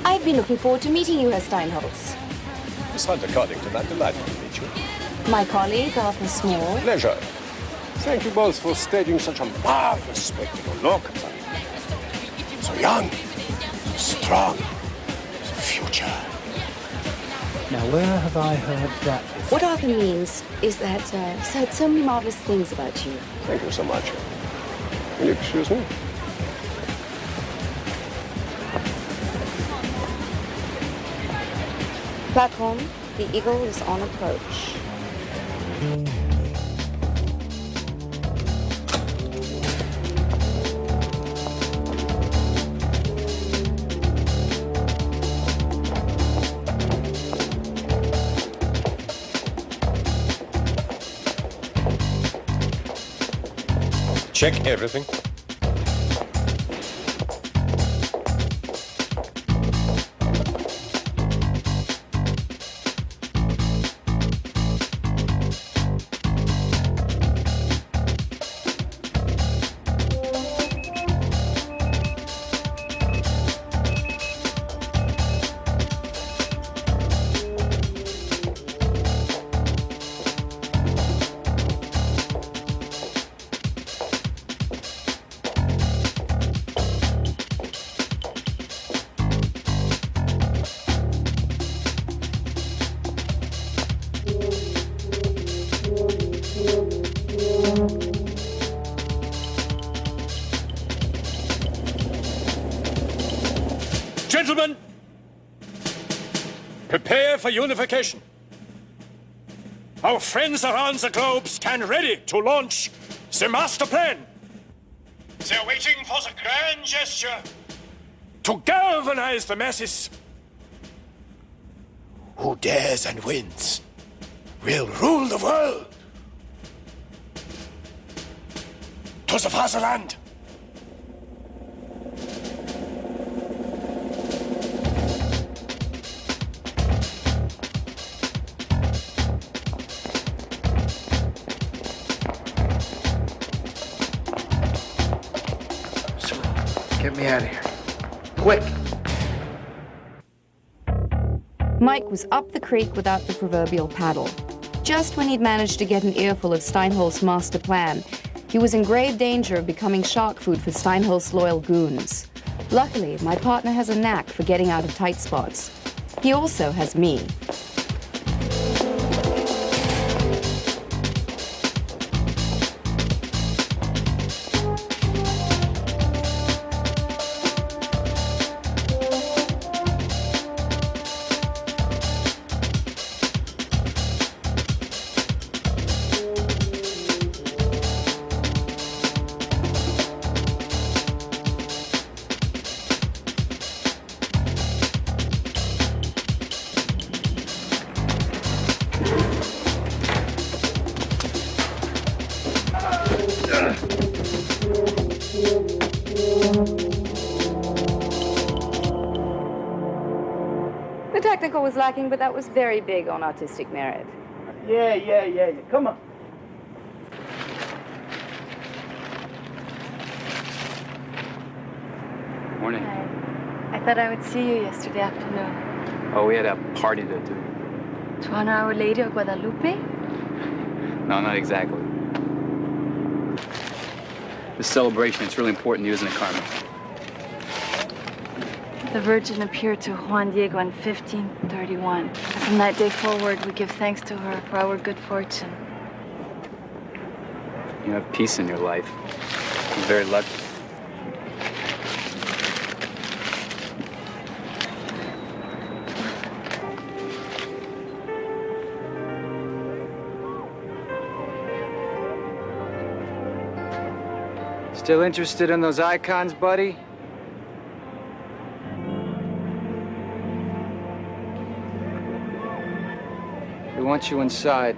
I've been looking forward to meeting you, Herr Steinholz. Miss Hunter-Coddington, I'm delighted to meet you. My colleague, Arthur Small. Pleasure. Thank you both for staging such a marvelous spectacle. Look at them. So young, strong, the future. Now, where have I heard that before? What Arthur means is that he's heard so many marvelous things about you. Thank you so much. Will you excuse me? Platform, the Eagle is on approach. Check everything. Gentlemen, prepare for unification. Our friends around the globe stand ready to launch the master plan. They're waiting for the grand gesture to galvanize the masses. Who dares and wins will rule the world. To the fatherland. Get me out of here. Quick! Mike was up the creek without the proverbial paddle. Just when he'd managed to get an earful of Steinholz's master plan, he was in grave danger of becoming shark food for Steinholz's loyal goons. Luckily, my partner has a knack for getting out of tight spots. He also has me. was lacking, but that was very big on artistic merit. Yeah. Come on. Morning. I thought I would see you yesterday afternoon. Oh, we had a party to do. To honor Our Lady of Guadalupe? No, not exactly. This celebration, it's really important to you, isn't it, Carmen? The Virgin appeared to Juan Diego in 1531. And from that day forward, we give thanks to her for our good fortune. You have peace in your life. You're very lucky. Still interested in those icons, buddy? We want you inside.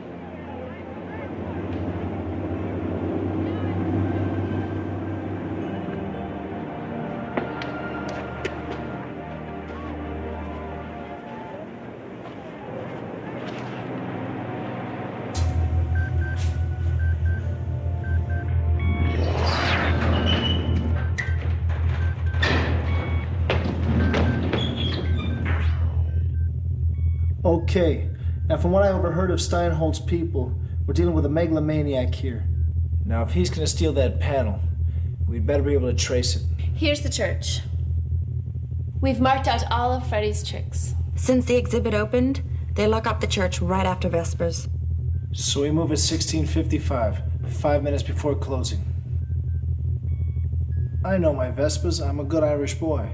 Okay, now from what I overheard of Steinholtz's people, we're dealing with a megalomaniac here. Now, if he's gonna steal that panel, we'd better be able to trace it. Here's the church. We've marked out all of Freddy's tricks. Since the exhibit opened, they lock up the church right after Vespers. So we move at 16:55, 5 minutes before closing. I know my Vespers, I'm a good Irish boy.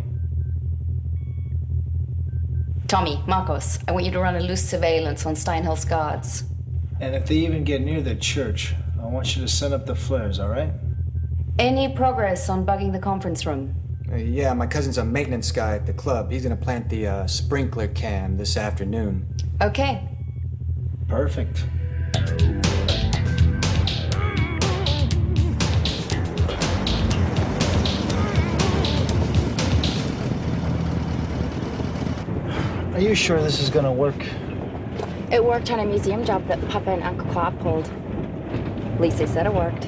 Tommy, Marcos, I want you to run a loose surveillance on Steinhill's guards. And if they even get near the church, I want you to send up the flares, all right? Any progress on bugging the conference room? Yeah, my cousin's a maintenance guy at the club. He's gonna plant the sprinkler cam this afternoon. Okay. Perfect. Are you sure this is gonna work? It worked on a museum job that Papa and Uncle Claude pulled. At least they said it worked.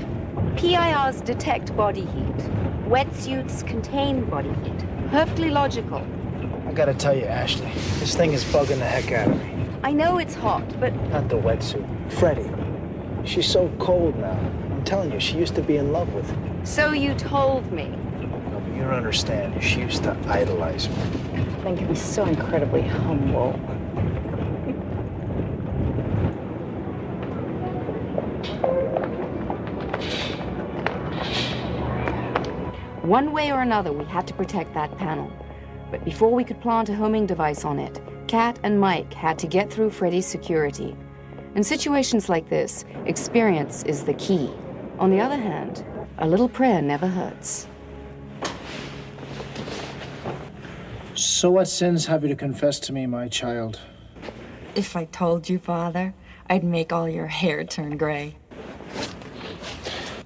PIRs detect body heat. Wetsuits contain body heat. Perfectly logical. I gotta tell you, Ashley, this thing is bugging the heck out of me. I know it's hot, but... Not the wetsuit. Freddie. She's so cold now. I'm telling you, she used to be in love with me. So you told me. No, but you don't understand. She used to idolize me. Then could be so incredibly humble. One way or another, we had to protect that panel. But before we could plant a homing device on it, Kat and Mike had to get through Freddy's security. In situations like this, experience is the key. On the other hand, a little prayer never hurts. So what sins have you to confess to me, my child? If I told you, Father, I'd make all your hair turn gray.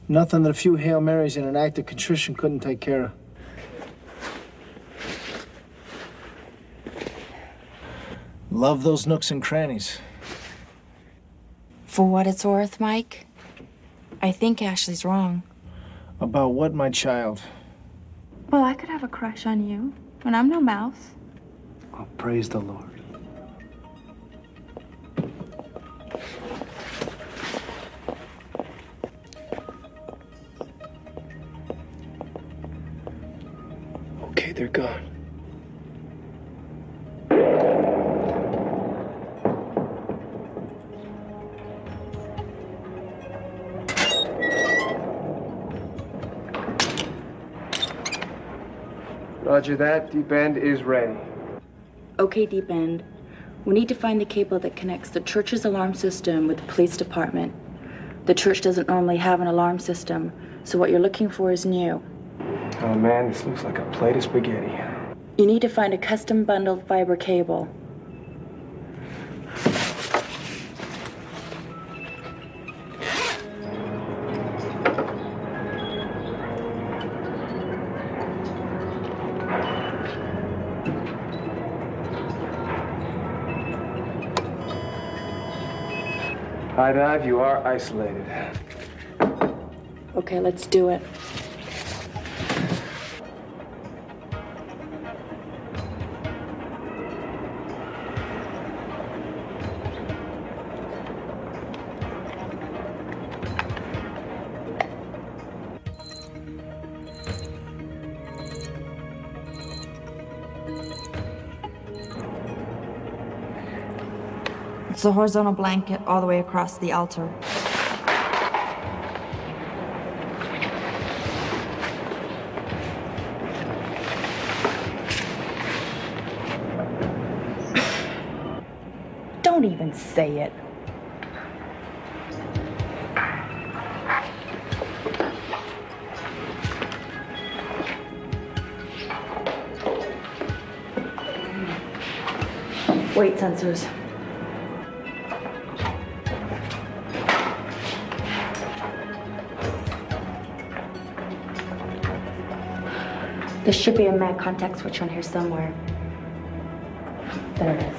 Nothing that a few Hail Marys and an act of contrition couldn't take care of. Love those nooks and crannies. For what it's worth, Mike, I think Ashley's wrong. About what, my child? Well, I could have a crush on you, and I'm no mouse. Oh, praise the Lord. Okay, they're gone. Roger that. Deep end is ready. Okay, Deep End. We need to find the cable that connects the church's alarm system with the police department. The church doesn't normally have an alarm system, so what you're looking for is new. Oh man, this looks like a plate of spaghetti. You need to find a custom bundled fiber cable. High dive, you are isolated. Okay, let's do it. It's a horizontal blanket all the way across the altar. Don't even say it. Weight sensors. There should be a mag contact switch on here somewhere. There it is.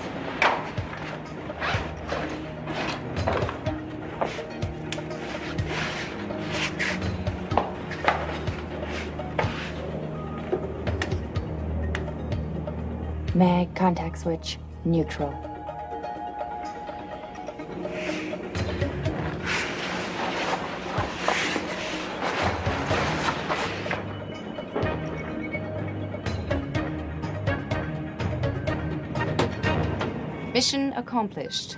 Mag contact switch neutral. Mission accomplished.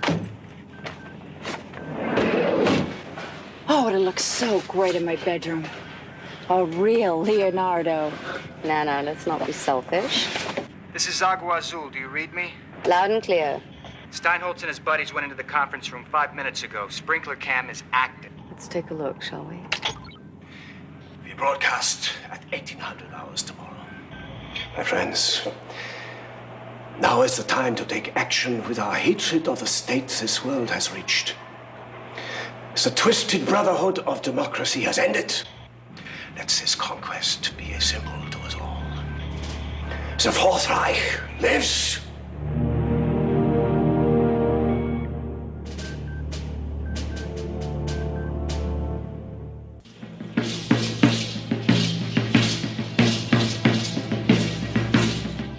Oh, it looks so great in my bedroom. A real Leonardo. No, let's not be selfish. This is Agua Azul. Do you read me? Loud and clear. Steinholtz and his buddies went into the conference room 5 minutes ago. Sprinkler cam is active. Let's take a look, shall we? We broadcast at 1800 hours tomorrow. My friends, now is the time to take action with our hatred of the state this world has reached. The twisted brotherhood of democracy has ended. Let this conquest be a symbol to us all. The Fourth Reich lives!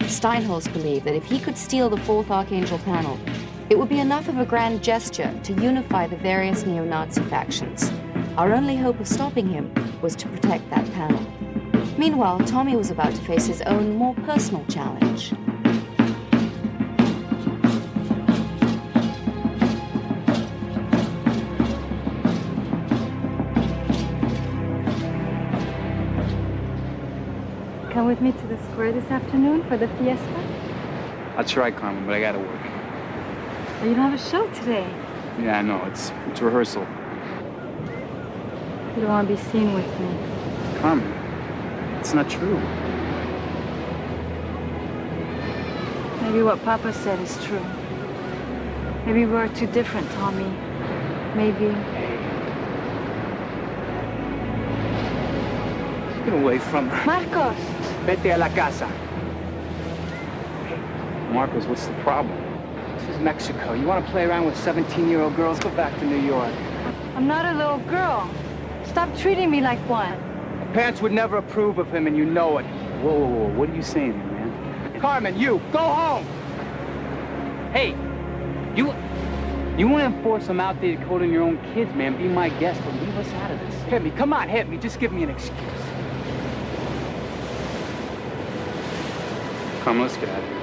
Steinholtz believed that if he could steal the fourth Archangel panel, it would be enough of a grand gesture to unify the various neo-Nazi factions. Our only hope of stopping him was to protect that panel. Meanwhile, Tommy was about to face his own, more personal challenge. Come with me to the square this afternoon for the fiesta? I'll try, Carmen, but I gotta work. Oh, you don't have a show today. Yeah, I know. It's rehearsal. You don't want to be seen with me. Carmen, it's not true. Maybe what Papa said is true. Maybe we're too different, Tommy. Maybe. Get away from her. Marcos! Vete a la casa. Marcos, what's the problem? This is Mexico. You want to play around with 17-year-old girls? Go back to New York. I'm not a little girl. Stop treating me like one. Parents would never approve of him, and you know it. Whoa. What are you saying, man? Carmen, you, go home! Hey, you want to enforce some outdated code on your own kids, man. Be my guest, but leave us out of this. Hit me, come on, hit me. Just give me an excuse. Come, let's get out of here.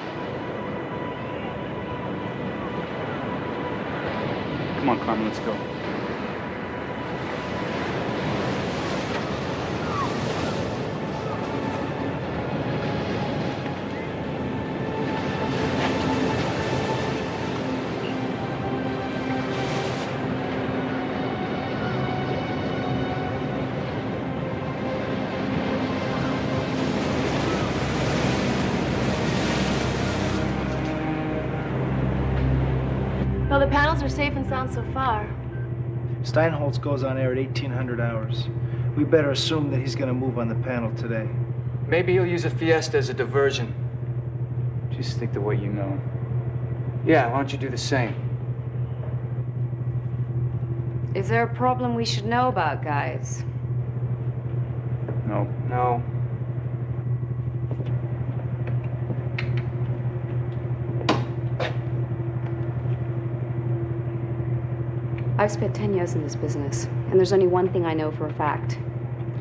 Come on, Carmen, let's go. Well, the panels are safe and sound so far. Steinholtz goes on air at 1800 hours. We better assume that he's gonna move on the panel today. Maybe he'll use a fiesta as a diversion. Just stick to what you know. Yeah, why don't you do the same? Is there a problem we should know about, guys? No. No. I've spent 10 years in this business, and there's only one thing I know for a fact.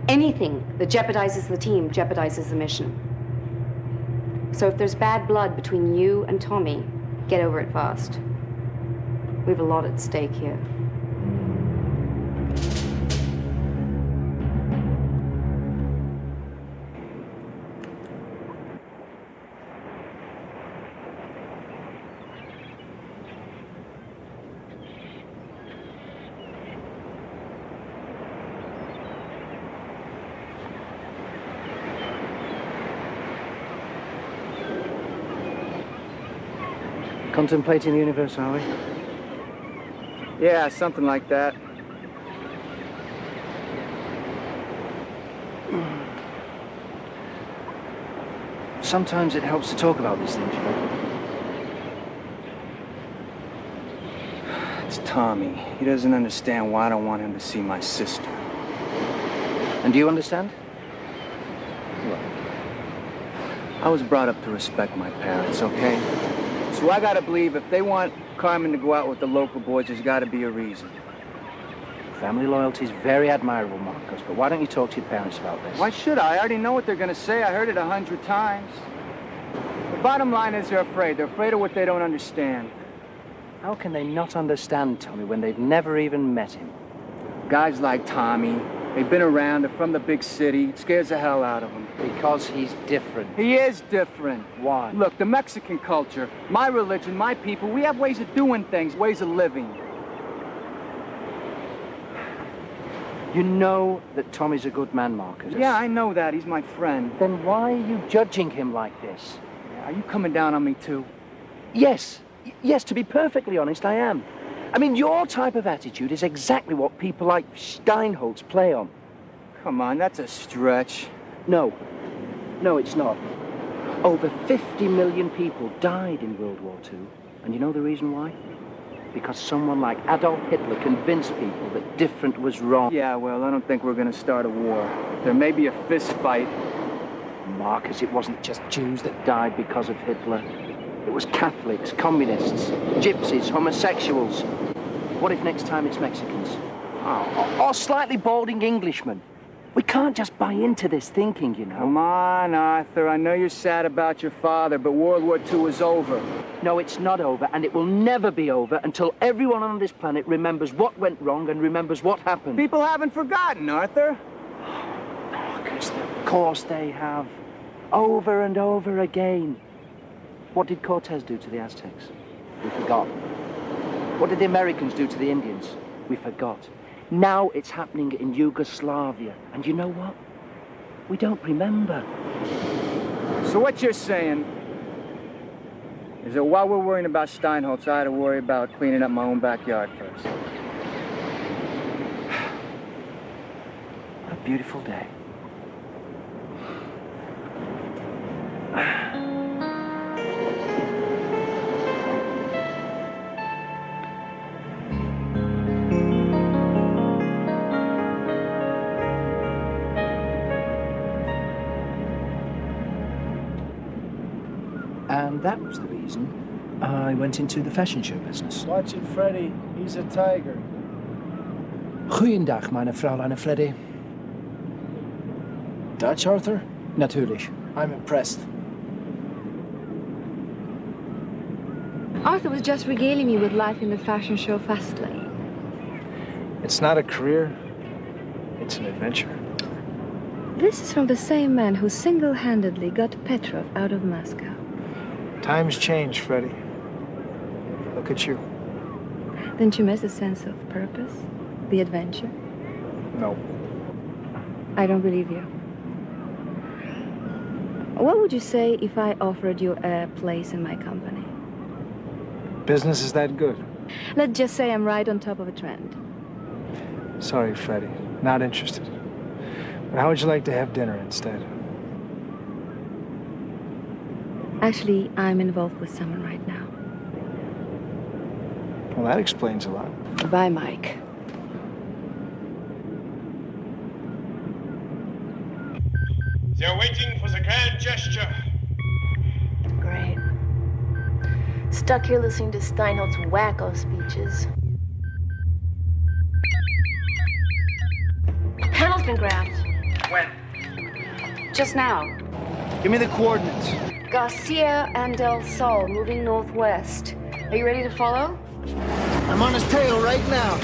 Anything that jeopardizes the team jeopardizes the mission. So if there's bad blood between you and Tommy, get over it fast. We have a lot at stake here. Contemplating the universe, are we? Yeah, something like that. Sometimes it helps to talk about these things, you know. It's Tommy. He doesn't understand why I don't want him to see my sister. And do you understand? Look, I was brought up to respect my parents, okay? So I gotta believe if they want Carmen to go out with the local boys, there's gotta be a reason. Family loyalty is very admirable, Marcos, but why don't you talk to your parents about this? Why should I? I already know what they're gonna say. I heard it 100 times. The bottom line is they're afraid. They're afraid of what they don't understand. How can they not understand Tommy when they've never even met him? Guys like Tommy, they've been around, they're from the big city. It scares the hell out of them. Because he's different. He is different. Why? Look, the Mexican culture, my religion, my people, we have ways of doing things, ways of living. You know that Tommy's a good man, Marcus. Yeah, I know that. He's my friend. Then why are you judging him like this? Are you coming down on me, too? Yes. Yes, to be perfectly honest, I am. I mean, your type of attitude is exactly what people like Steinholtz play on. Come on, that's a stretch. No. No, it's not. Over 50 million people died in World War II. And you know the reason why? Because someone like Adolf Hitler convinced people that different was wrong. Yeah, well, I don't think we're gonna start a war. There may be a fist fight. Marcus, it wasn't just Jews that died because of Hitler. It was Catholics, communists, gypsies, homosexuals. What if next time it's Mexicans? Or slightly balding Englishmen? We can't just buy into this thinking, you know. Come on, Arthur. I know you're sad about your father, but World War II is over. No, it's not over, and it will never be over until everyone on this planet remembers what went wrong and remembers what happened. People haven't forgotten, Arthur. Marcus, of course they have. Over and over again. What did Cortez do to the Aztecs? We forgot. What did the Americans do to the Indians? We forgot. Now it's happening in Yugoslavia. And you know what? We don't remember. So what you're saying is that while we're worrying about Steinholtz, I had to worry about cleaning up my own backyard first. What a beautiful day. And that was the reason I went into the fashion show business. Watch it, Freddy. He's a tiger. Goeiedag, meine Fräulein Freddy. Dutch, Arthur? Natürlich. I'm impressed. Arthur was just regaling me with life in the fashion show fast lane. It's not a career. It's an adventure. This is from the same man who single-handedly got Petrov out of Moscow. Times change, Freddy. Look at you. Didn't you miss the sense of purpose? The adventure? No. I don't believe you. What would you say if I offered you a place in my company? Business is that good. Let's just say I'm right on top of a trend. Sorry, Freddy. Not interested. But how would you like to have dinner instead? Actually, I'm involved with someone right now. Well, that explains a lot. Bye, Mike. They're waiting for the grand gesture. Great. Stuck here listening to Steinholt's wacko speeches. Panel's been grabbed. When? Just now. Give me the coordinates. Garcia and Del Sol moving northwest. Are you ready to follow? I'm on his tail right now.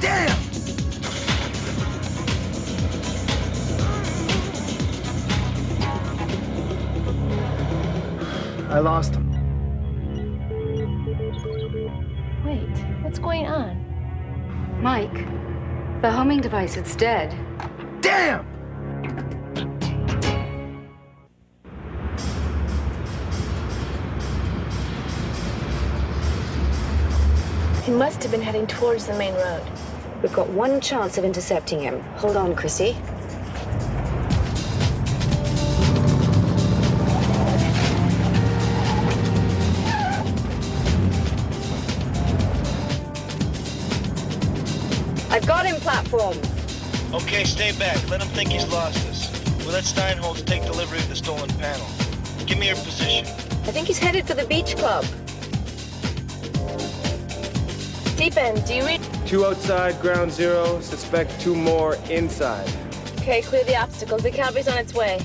Damn! I lost him. Wait, what's going on? Mike, the homing device, it's dead. Damn! He must have been heading towards the main road. We've got one chance of intercepting him. Hold on, Krissie. I've got him, platform. Okay, stay back. Let him think he's lost us. We'll let Steinholtz take delivery of the stolen panel. Give me your position. I think he's headed for the beach club. Deep end, do you read? 2 outside, ground zero. Suspect 2 more inside. Okay, clear the obstacles. The cavalry's on its way.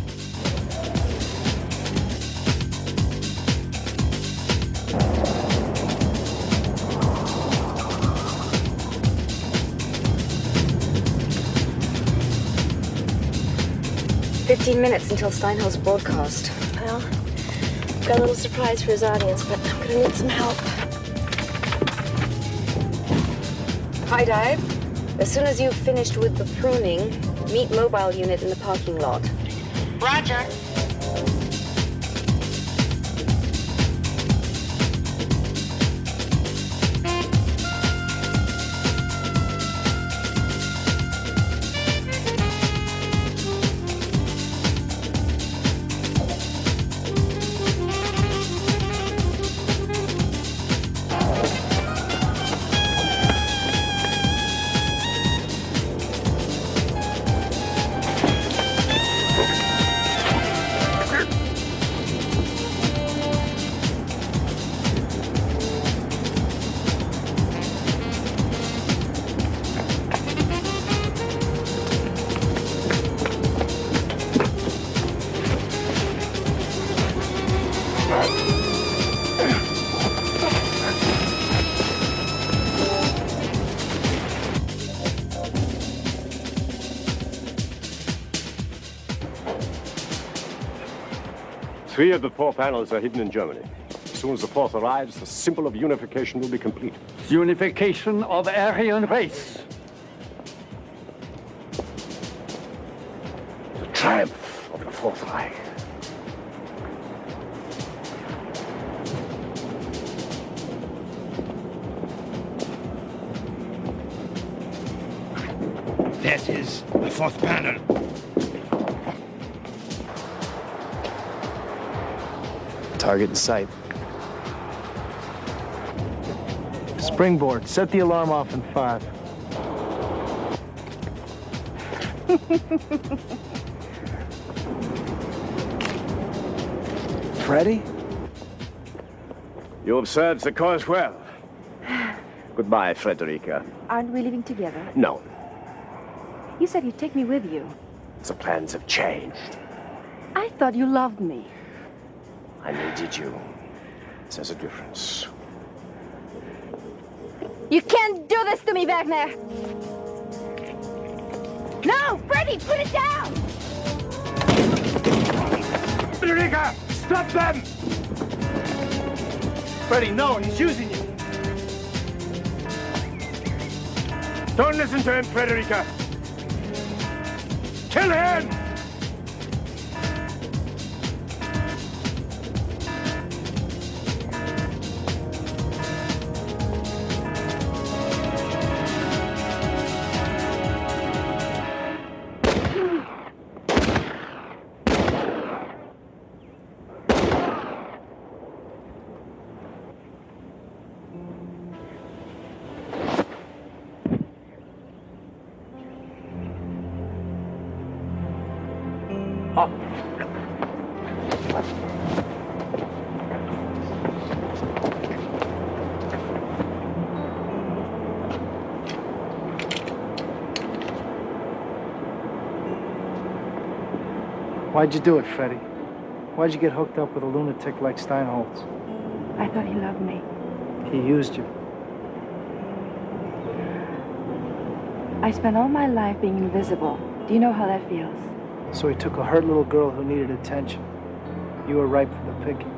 "15 minutes until Steinholt's broadcast." Well, got a little surprise for his audience, but I'm gonna need some help. High dive. As soon as you've finished with the pruning, meet mobile unit in the parking lot. Roger. Three of the 4 panels are hidden in Germany. As soon as the 4th arrives, the symbol of unification will be complete. Unification of Aryan race. The triumph of the 4th Reich. That is the 4th panel. Target in sight. Springboard. Set the alarm off in 5. Freddy? You have served the cause well. Goodbye, Frederica. Aren't we leaving together? No, You said you'd take me with you. the plans have changed. I thought you loved me. I needed you. There's a difference. You can't do this to me, Wagner! No! Freddy, put it down! Frederica, stop them! Freddy, no, he's using you. Don't listen to him, Frederica. Kill him! Why'd you do it, Freddie? Why'd you get hooked up with a lunatic like Steinholtz? I thought he loved me. He used you. I spent all my life being invisible. Do you know how that feels? So he took a hurt little girl who needed attention. You were ripe for the picking.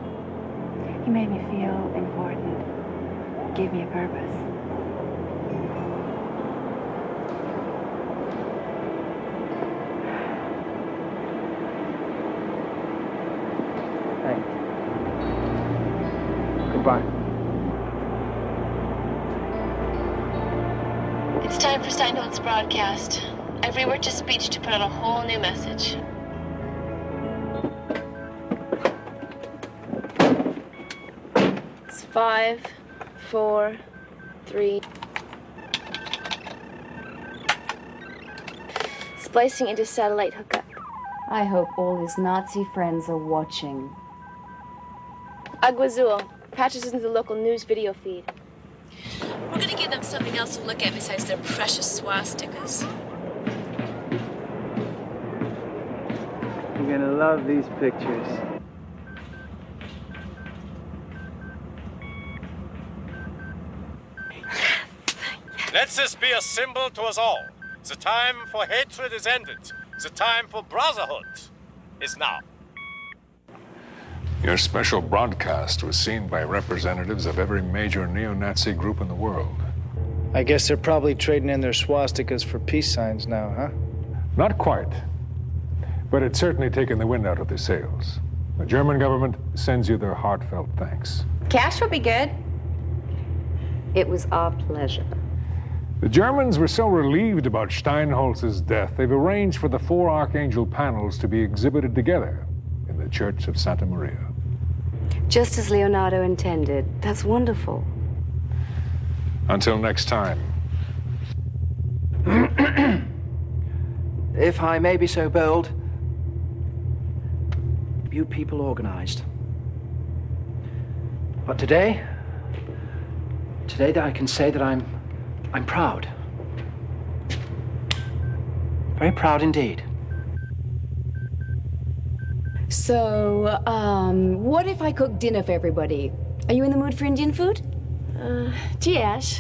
He made me feel important. Gave me a purpose. Hey. Goodbye. It's time for Steinholtz's broadcast. I've reworked his speech to put out a whole new message. It's 5, 4, 3. Splicing into satellite hookup. I hope all his Nazi friends are watching. Aguazul patches into the local news video feed. We're gonna give them something else to look at besides their precious swastikas. You're gonna love these pictures. Let this be a symbol to us all. The time for hatred is ended. The time for brotherhood is now. Your special broadcast was seen by representatives of every major neo-Nazi group in the world. I guess they're probably trading in their swastikas for peace signs now, huh? Not quite. But it's certainly taken the wind out of their sails. The German government sends you their heartfelt thanks. Cash will be good. It was our pleasure. The Germans were so relieved about Steinholtz's death, they've arranged for the 4 Archangel panels to be exhibited together in the Church of Santa Maria. Just as Leonardo intended. That's wonderful. Until next time. If I may be so bold, you people organized. But today I can say that I'm proud. Very proud indeed. So, what if I cook dinner for everybody? Are you in the mood for Indian food? Gee, Ash.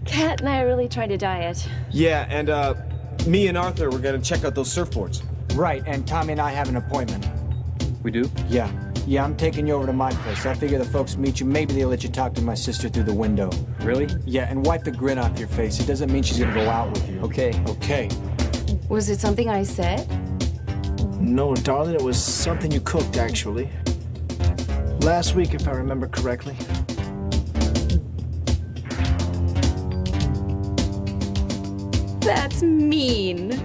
Kat and I are really trying to diet. Yeah, and me and Arthur, we're gonna check out those surfboards. Right, and Tommy and I have an appointment. We do? Yeah, I'm taking you over to my place. I figure the folks meet you, maybe they'll let you talk to my sister through the window. Really? Yeah, and wipe the grin off your face. It doesn't mean she's gonna go out with you. Okay. Was it something I said? No, darling, it was something you cooked, actually. Last week, if I remember correctly. That's mean.